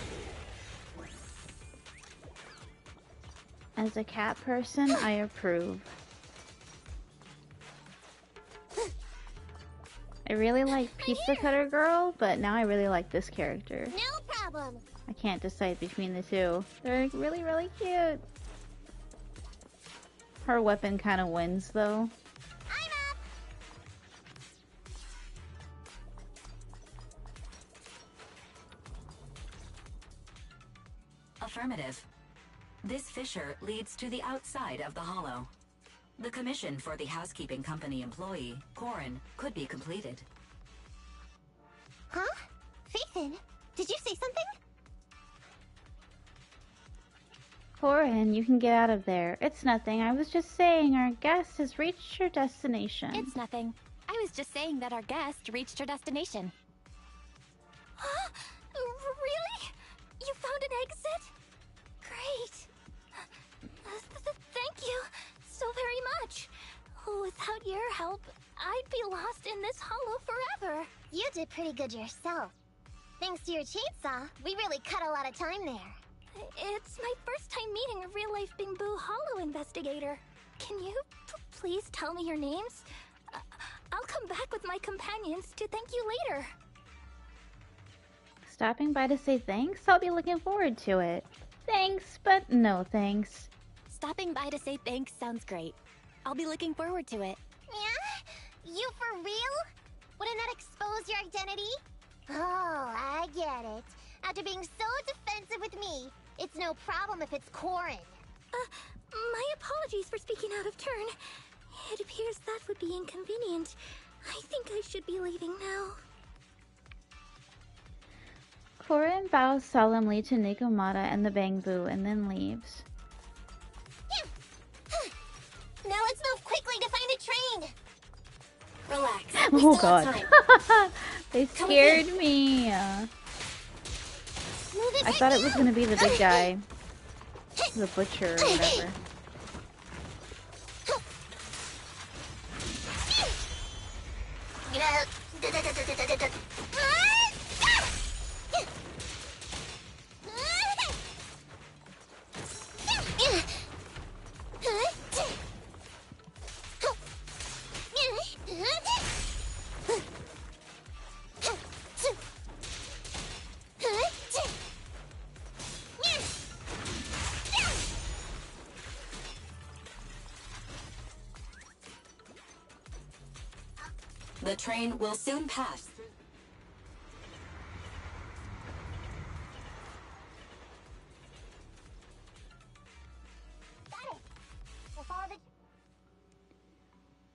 As a cat person, I approve. I really like Pizza Cutter Girl, but now I really like this character. No problem. I can't decide between the two. They're really, really cute. Her weapon kind of wins, though. Affirmative. This fissure leads to the outside of the hollow. The commission for the housekeeping company employee, Corin, could be completed. Huh? Faithin, did you say something? Corin, you can get out of there. It's nothing. I was just saying our guest has reached her destination. It's nothing. I was just saying that our guest reached her destination. Huh? Really? You found an exit? Great. Thank you so very much. Without your help, I'd be lost in this hollow forever. You did pretty good yourself. Thanks to your chainsaw, we really cut a lot of time there. It's my first time meeting a real-life Bingbu Hollow investigator. Can you please tell me your names? I'll come back with my companions to thank you later. Stopping by to say thanks? I'll be looking forward to it. Thanks, but no thanks. Stopping by to say thanks sounds great. I'll be looking forward to it. Yeah? You for real? Wouldn't that expose your identity? Oh, I get it. After being so defensive with me, it's no problem if it's Corin. My apologies for speaking out of turn. It appears that would be inconvenient. I think I should be leaving now. Corin bows solemnly to Nikomata and the Bangbu and then leaves. Now let's move quickly to find a train. Relax. Oh god. They scared me. I thought it was gonna be the big guy. The butcher or whatever. The train will soon pass.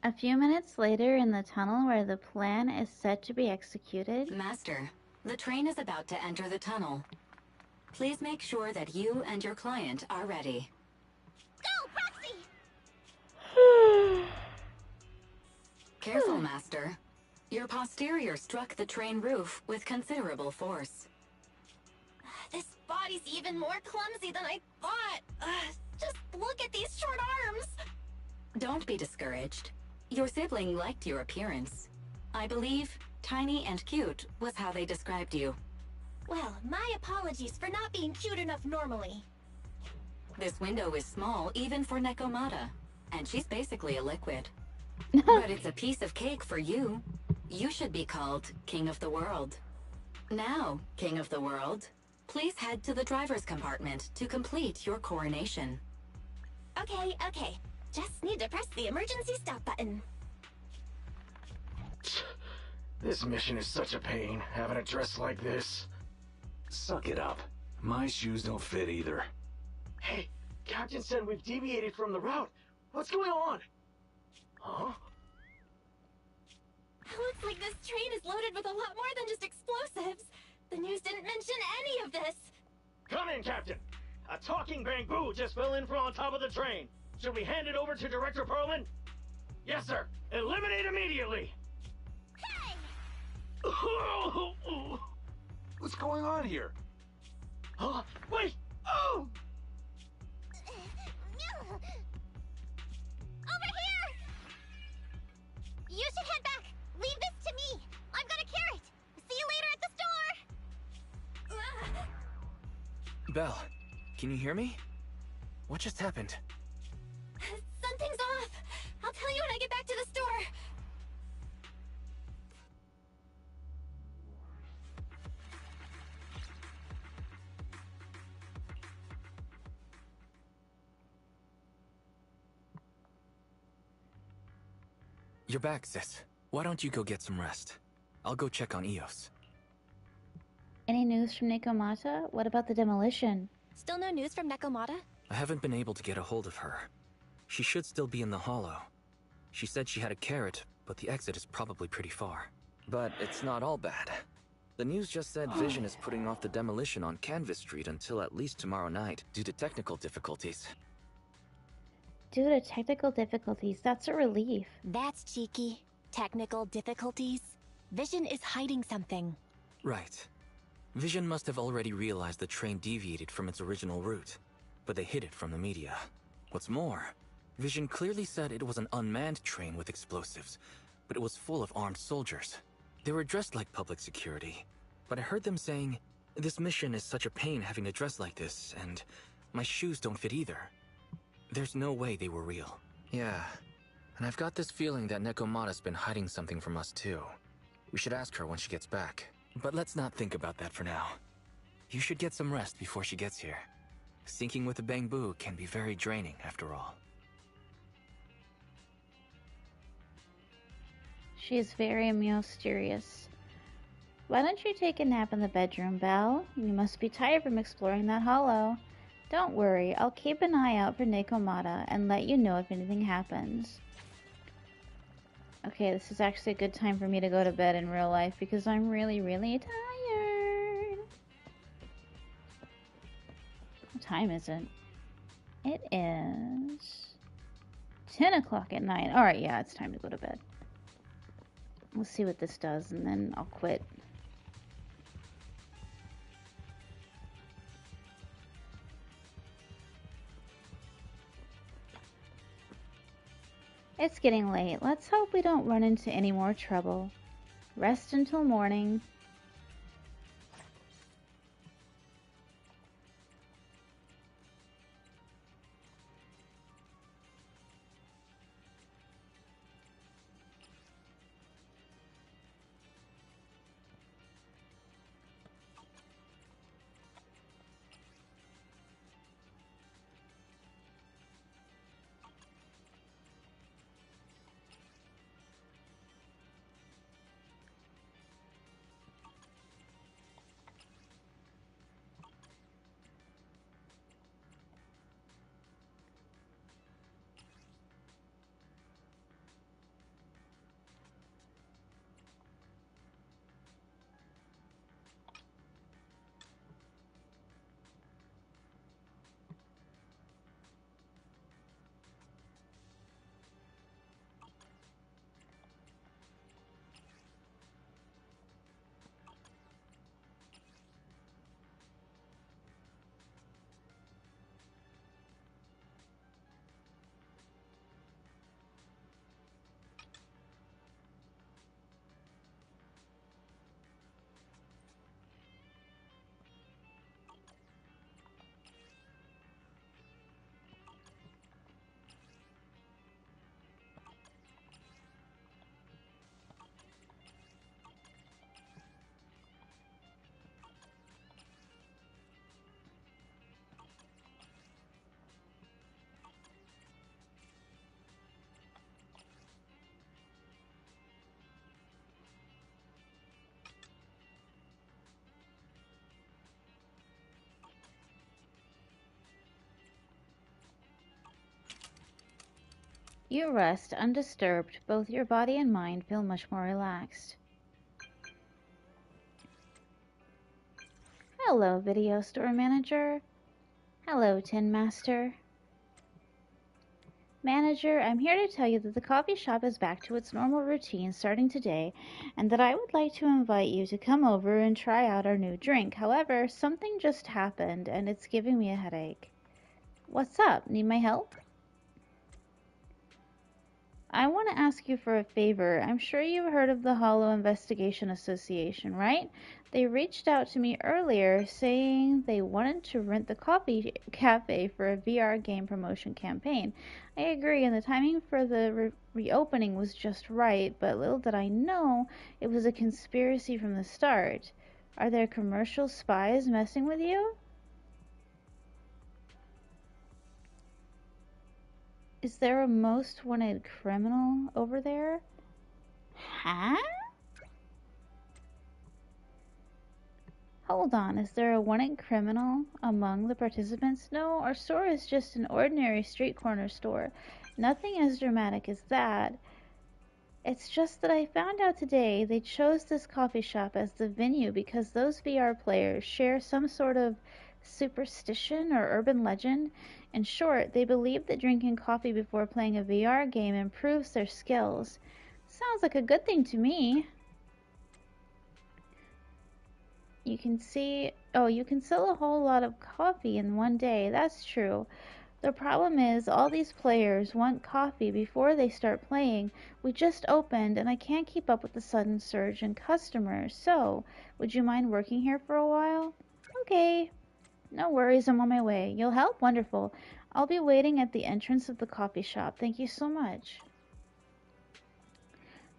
A few minutes later, in the tunnel where the plan is set to be executed. Master, the train is about to enter the tunnel. Please make sure that you and your client are ready. Go, Proxy! Careful, Master. Your posterior struck the train roof with considerable force. This body's even more clumsy than I thought. Just look at these short arms. Don't be discouraged. Your sibling liked your appearance. I believe tiny and cute was how they described you. Well, my apologies for not being cute enough normally. This window is small even for Nekomata, and she's basically a liquid. But it's a piece of cake for you. You should be called King of the World. Now, King of the World, please head to the driver's compartment to complete your coronation. Okay. Just need to press the emergency stop button. This mission is such a pain, having a dress like this. Suck it up. My shoes don't fit either. Hey, Captain said we've deviated from the route. What's going on? Huh? Looks like this train is loaded with a lot more than just explosives. The news didn't mention any of this. Come in, Captain. A talking Bangbu just fell in from on top of the train. Should we hand it over to Director Perlman? Yes, sir. Eliminate immediately. Hey! What's going on here? Huh? Wait! Oh! Over here! You should head back. Leave this to me. I'm gonna carry it. See you later at the store. Belle, can you hear me? What just happened? Something's off. I'll tell you when I get back to the store. You're back, sis. Why don't you go get some rest? I'll go check on Eos. Any news from Nikomata? What about the demolition? Still no news from Nekomata? I haven't been able to get a hold of her. She should still be in the hollow. She said she had a carrot, but the exit is probably pretty far. But it's not all bad. The news just said Vision is putting off the demolition on Canvas Street until at least tomorrow night, due to technical difficulties. Due to technical difficulties, that's a relief. That's cheeky. Technical difficulties? Vision is hiding something. Right. Vision must have already realized the train deviated from its original route, but they hid it from the media. What's more, Vision clearly said it was an unmanned train with explosives, but it was full of armed soldiers. They were dressed like public security, but I heard them saying, "This mission is such a pain having to dress like this, and my shoes don't fit either." There's no way they were real. Yeah, and I've got this feeling that Nekomata's been hiding something from us too. We should ask her when she gets back. But let's not think about that for now. You should get some rest before she gets here. Syncing with the Bangbu can be very draining after all. She is very mysterious. Why don't you take a nap in the bedroom, Belle? You must be tired from exploring that hollow. Don't worry, I'll keep an eye out for Nekomata and let you know if anything happens. Okay, this is actually a good time for me to go to bed in real life because I'm really, really tired. What time is it? It is 10 o'clock at night. Alright, yeah, it's time to go to bed. Let's see what this does and then I'll quit. It's getting late. Let's hope we don't run into any more trouble. Rest until morning. You rest undisturbed. Both your body and mind feel much more relaxed. Hello, Video Store Manager. Hello, Tin Master. Manager, I'm here to tell you that the coffee shop is back to its normal routine starting today, and that I would like to invite you to come over and try out our new drink. However, something just happened, and it's giving me a headache. What's up? Need my help? I want to ask you for a favor. I'm sure you've heard of the Hollow Investigation Association, right? They reached out to me earlier saying they wanted to rent the coffee cafe for a VR game promotion campaign. I agree, and the timing for the reopening was just right, but little did I know it was a conspiracy from the start. Are there commercial spies messing with you? Is there a most wanted criminal over there? Huh? Hold on, is there a wanted criminal among the participants? No, our store is just an ordinary street corner store. Nothing as dramatic as that. It's just that I found out today they chose this coffee shop as the venue because those VR players share some sort of superstition or urban legend. In short, they believe that drinking coffee before playing a VR game improves their skills. Sounds like a good thing to me. You can see, oh, you can sell a whole lot of coffee in one day. That's true. The problem is, all these players want coffee before they start playing. We just opened, and I can't keep up with the sudden surge in customers. So, would you mind working here for a while? Okay. No worries, I'm on my way. You'll help? Wonderful. I'll be waiting at the entrance of the coffee shop. Thank you so much.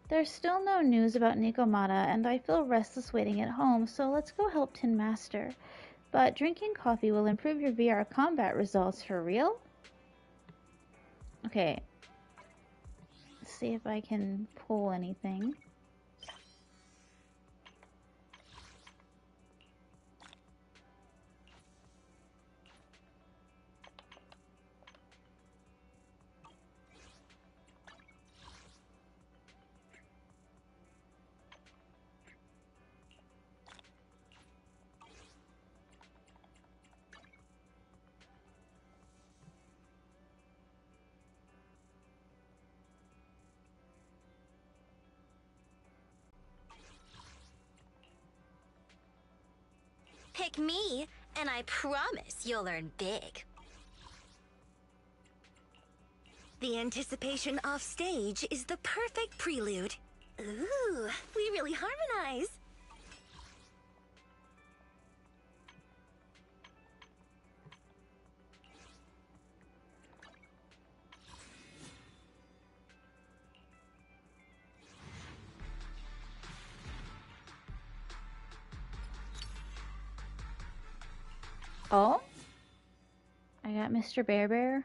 There's still no news about Nikomata, and I feel restless waiting at home, so let's go help Tin Master. But drinking coffee will improve your VR combat results for real? Okay. Let's see if I can pull anything. Pick me, and I promise you'll earn big. The anticipation off stage is the perfect prelude. Ooh, we really harmonize. Oh? I got Mr. Bear Bear.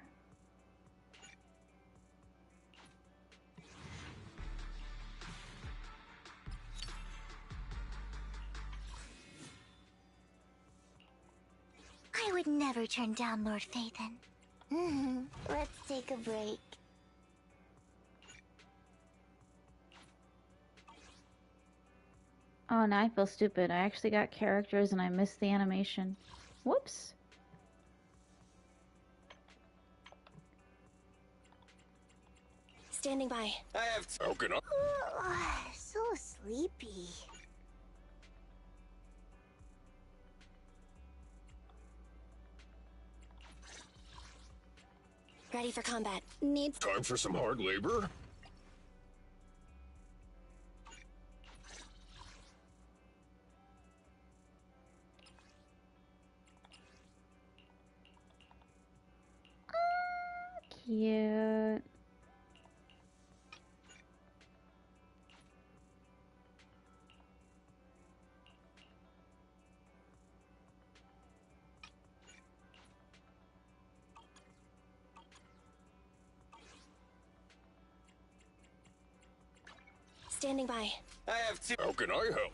I would never turn down Lord Phaethon. Let's take a break. Oh, now I feel stupid. I actually got characters and I missed the animation. Whoops. Standing by. I have How can I? So sleepy. Ready for combat. Needs Time for some hard labor? Cute. Standing by. I have two. How can I help?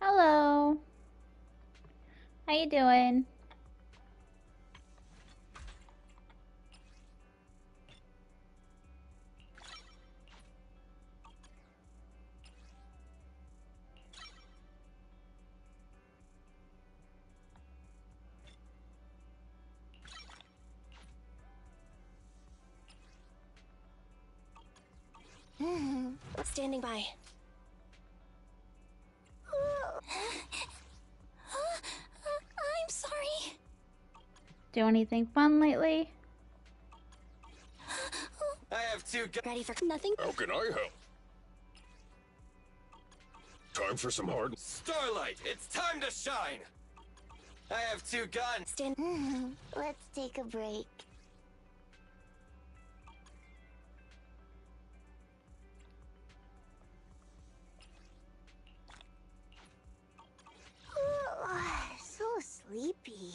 Hello. How you doing? Standing by. I'm sorry. Do anything fun lately? two Ready for nothing? How can I help? Time for some hard... Starlight, it's time to shine! I have two guns. Let's take a break. So sleepy.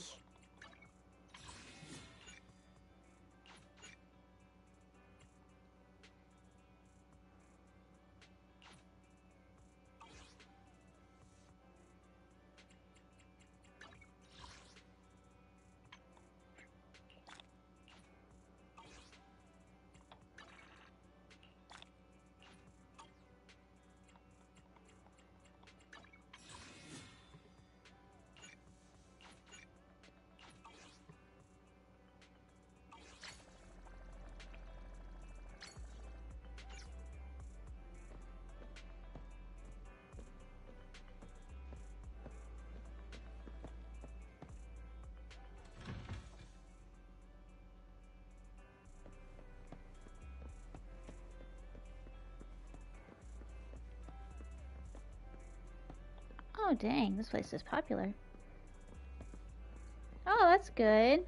Oh dang, this place is popular. Oh, that's good.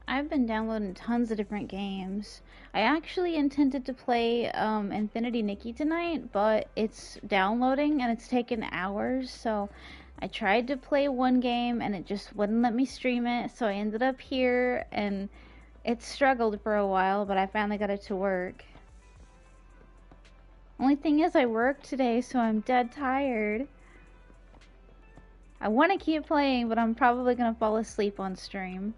I've been downloading tons of different games. I actually intended to play Infinity Nikki tonight, but it's downloading and it's taken hours, so I tried to play one game and it just wouldn't let me stream it, so I ended up here and it struggled for a while, but I finally got it to work. Only thing is I worked today, so I'm dead tired. I want to keep playing, but I'm probably going to fall asleep on stream.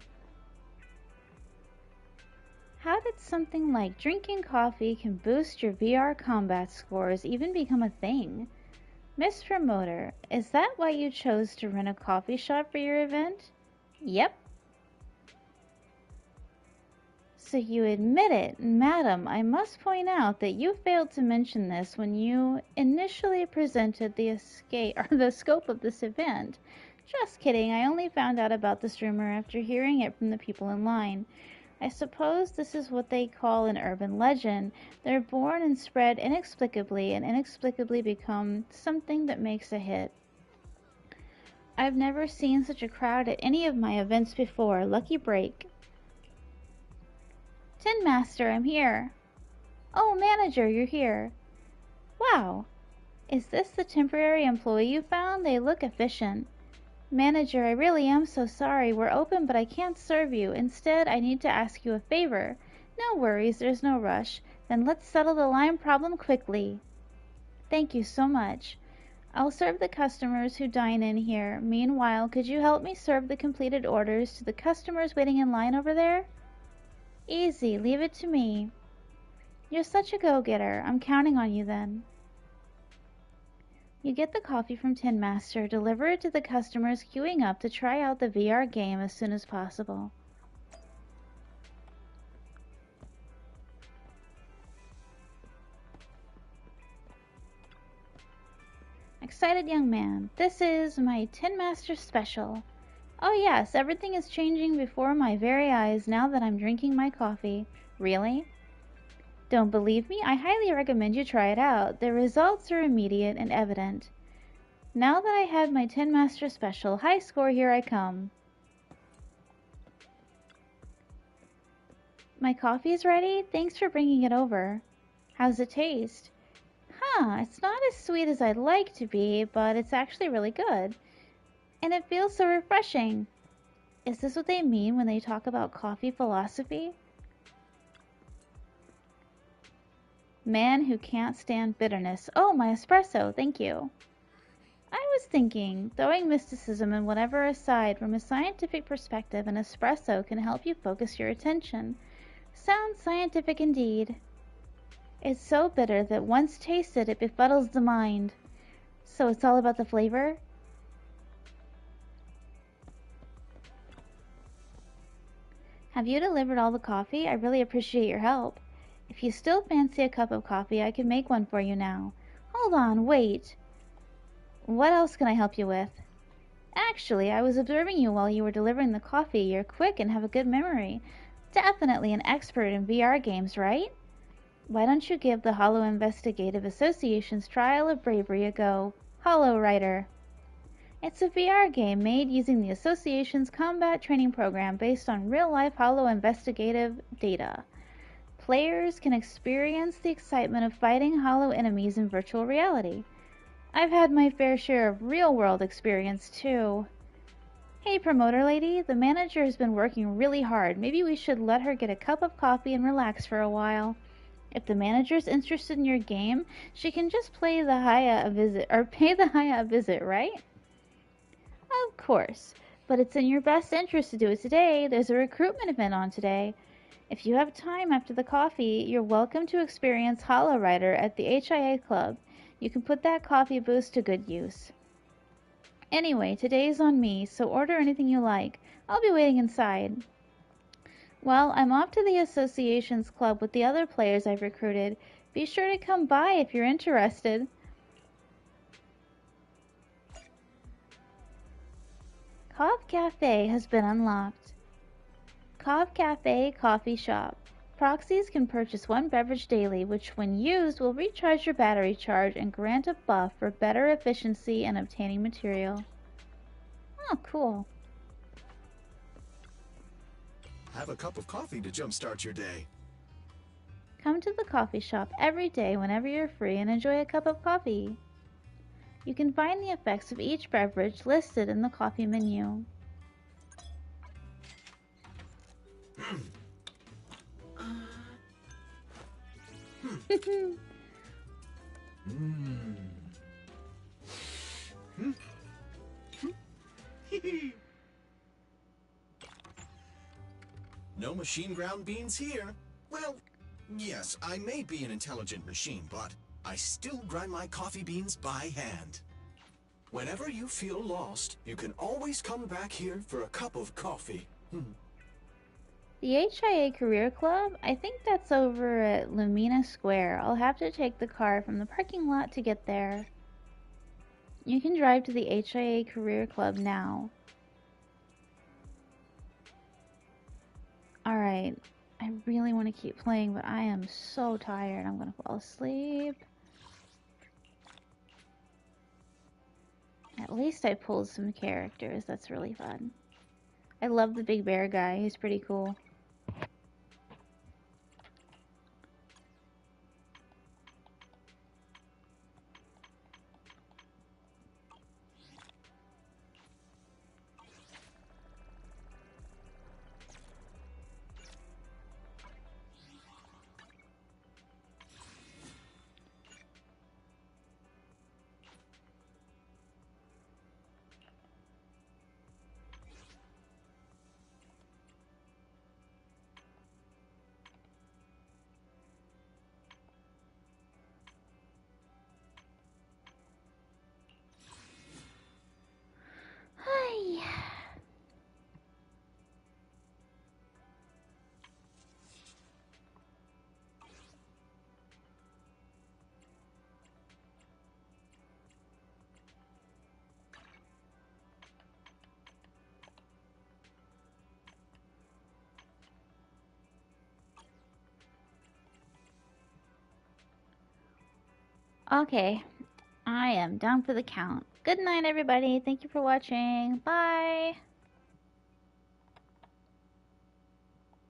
How did something like drinking coffee can boost your VR combat scores even become a thing? Miss Promoter, is that why you chose to rent a coffee shop for your event? Yep. So you admit it. Madam, I must point out that you failed to mention this when you initially presented the scope of this event. Just kidding, I only found out about this rumor after hearing it from the people in line. I suppose this is what they call an urban legend. They're born and spread inexplicably and inexplicably become something that makes a hit. I've never seen such a crowd at any of my events before. Lucky break. Tin Master, I'm here. Oh, Manager, you're here. Wow. Is this the temporary employee you found? They look efficient. Manager, I really am so sorry. We're open, but I can't serve you. Instead, I need to ask you a favor. No worries, there's no rush. Then let's settle the line problem quickly. Thank you so much. I'll serve the customers who dine in here. Meanwhile, could you help me serve the completed orders to the customers waiting in line over there? Easy, leave it to me. You're such a go-getter. I'm counting on you then. You get the coffee from Tin Master, deliver it to the customers queuing up to try out the VR game as soon as possible. Excited young man, this is my Tin Master special. Oh yes, everything is changing before my very eyes now that I'm drinking my coffee. Really? Don't believe me? I highly recommend you try it out. The results are immediate and evident. Now that I have my Tin Master special, high score, here I come. My coffee is ready? Thanks for bringing it over. How's it taste? It's not as sweet as I'd like to be, but it's actually really good. And it feels so refreshing. Is this what they mean when they talk about coffee philosophy? Man who can't stand bitterness. Oh, my espresso, thank you. I was thinking, throwing mysticism and whatever aside, from a scientific perspective, an espresso can help you focus your attention. Sounds scientific indeed. It's so bitter that once tasted, it befuddles the mind. So it's all about the flavor? Have you delivered all the coffee? I really appreciate your help. If you still fancy a cup of coffee, I can make one for you now. Hold on, wait. What else can I help you with? Actually, I was observing you while you were delivering the coffee. You're quick and have a good memory. Definitely an expert in VR games, right? Why don't you give the Hollow Investigative Association's Trial of Bravery a go? Hollow Writer. It's a VR game made using the Association's combat training program based on real-life Hollow investigative data. Players can experience the excitement of fighting Hollow enemies in virtual reality. I've had my fair share of real-world experience, too. Hey, promoter lady, the manager has been working really hard. Maybe we should let her get a cup of coffee and relax for a while. If the manager's interested in your game, she can just pay the Haya a visit, right? Of course, but it's in your best interest to do it today. There's a recruitment event on today. If you have time after the coffee, you're welcome to experience Hollow Rider at the HIA Club. You can put that coffee boost to good use. Anyway, today's on me, so order anything you like. I'll be waiting inside. Well, I'm off to the association's club with the other players I've recruited. Be sure to come by if you're interested. Cove Cafe has been unlocked. Cove Cafe Coffee Shop. Proxies can purchase one beverage daily, which when used will recharge your battery charge and grant a buff for better efficiency in obtaining material. Oh, cool. Have a cup of coffee to jumpstart your day. Come to the coffee shop every day whenever you're free and enjoy a cup of coffee. You can find the effects of each beverage listed in the coffee menu. No machine ground beans here. Well, yes, I may be an intelligent machine, but I still grind my coffee beans by hand. Whenever you feel lost, you can always come back here for a cup of coffee. The HIA Career Club? I think that's over at Lumina Square. I'll have to take the car from the parking lot to get there. You can drive to the HIA Career Club now. Alright, I really want to keep playing, but I am so tired. I'm gonna fall asleep. At least I pulled some characters. That's really fun. I love the big bear guy. He's pretty cool. Hi. Okay, I am down for the count. Good night, everybody. Thank you for watching. Bye.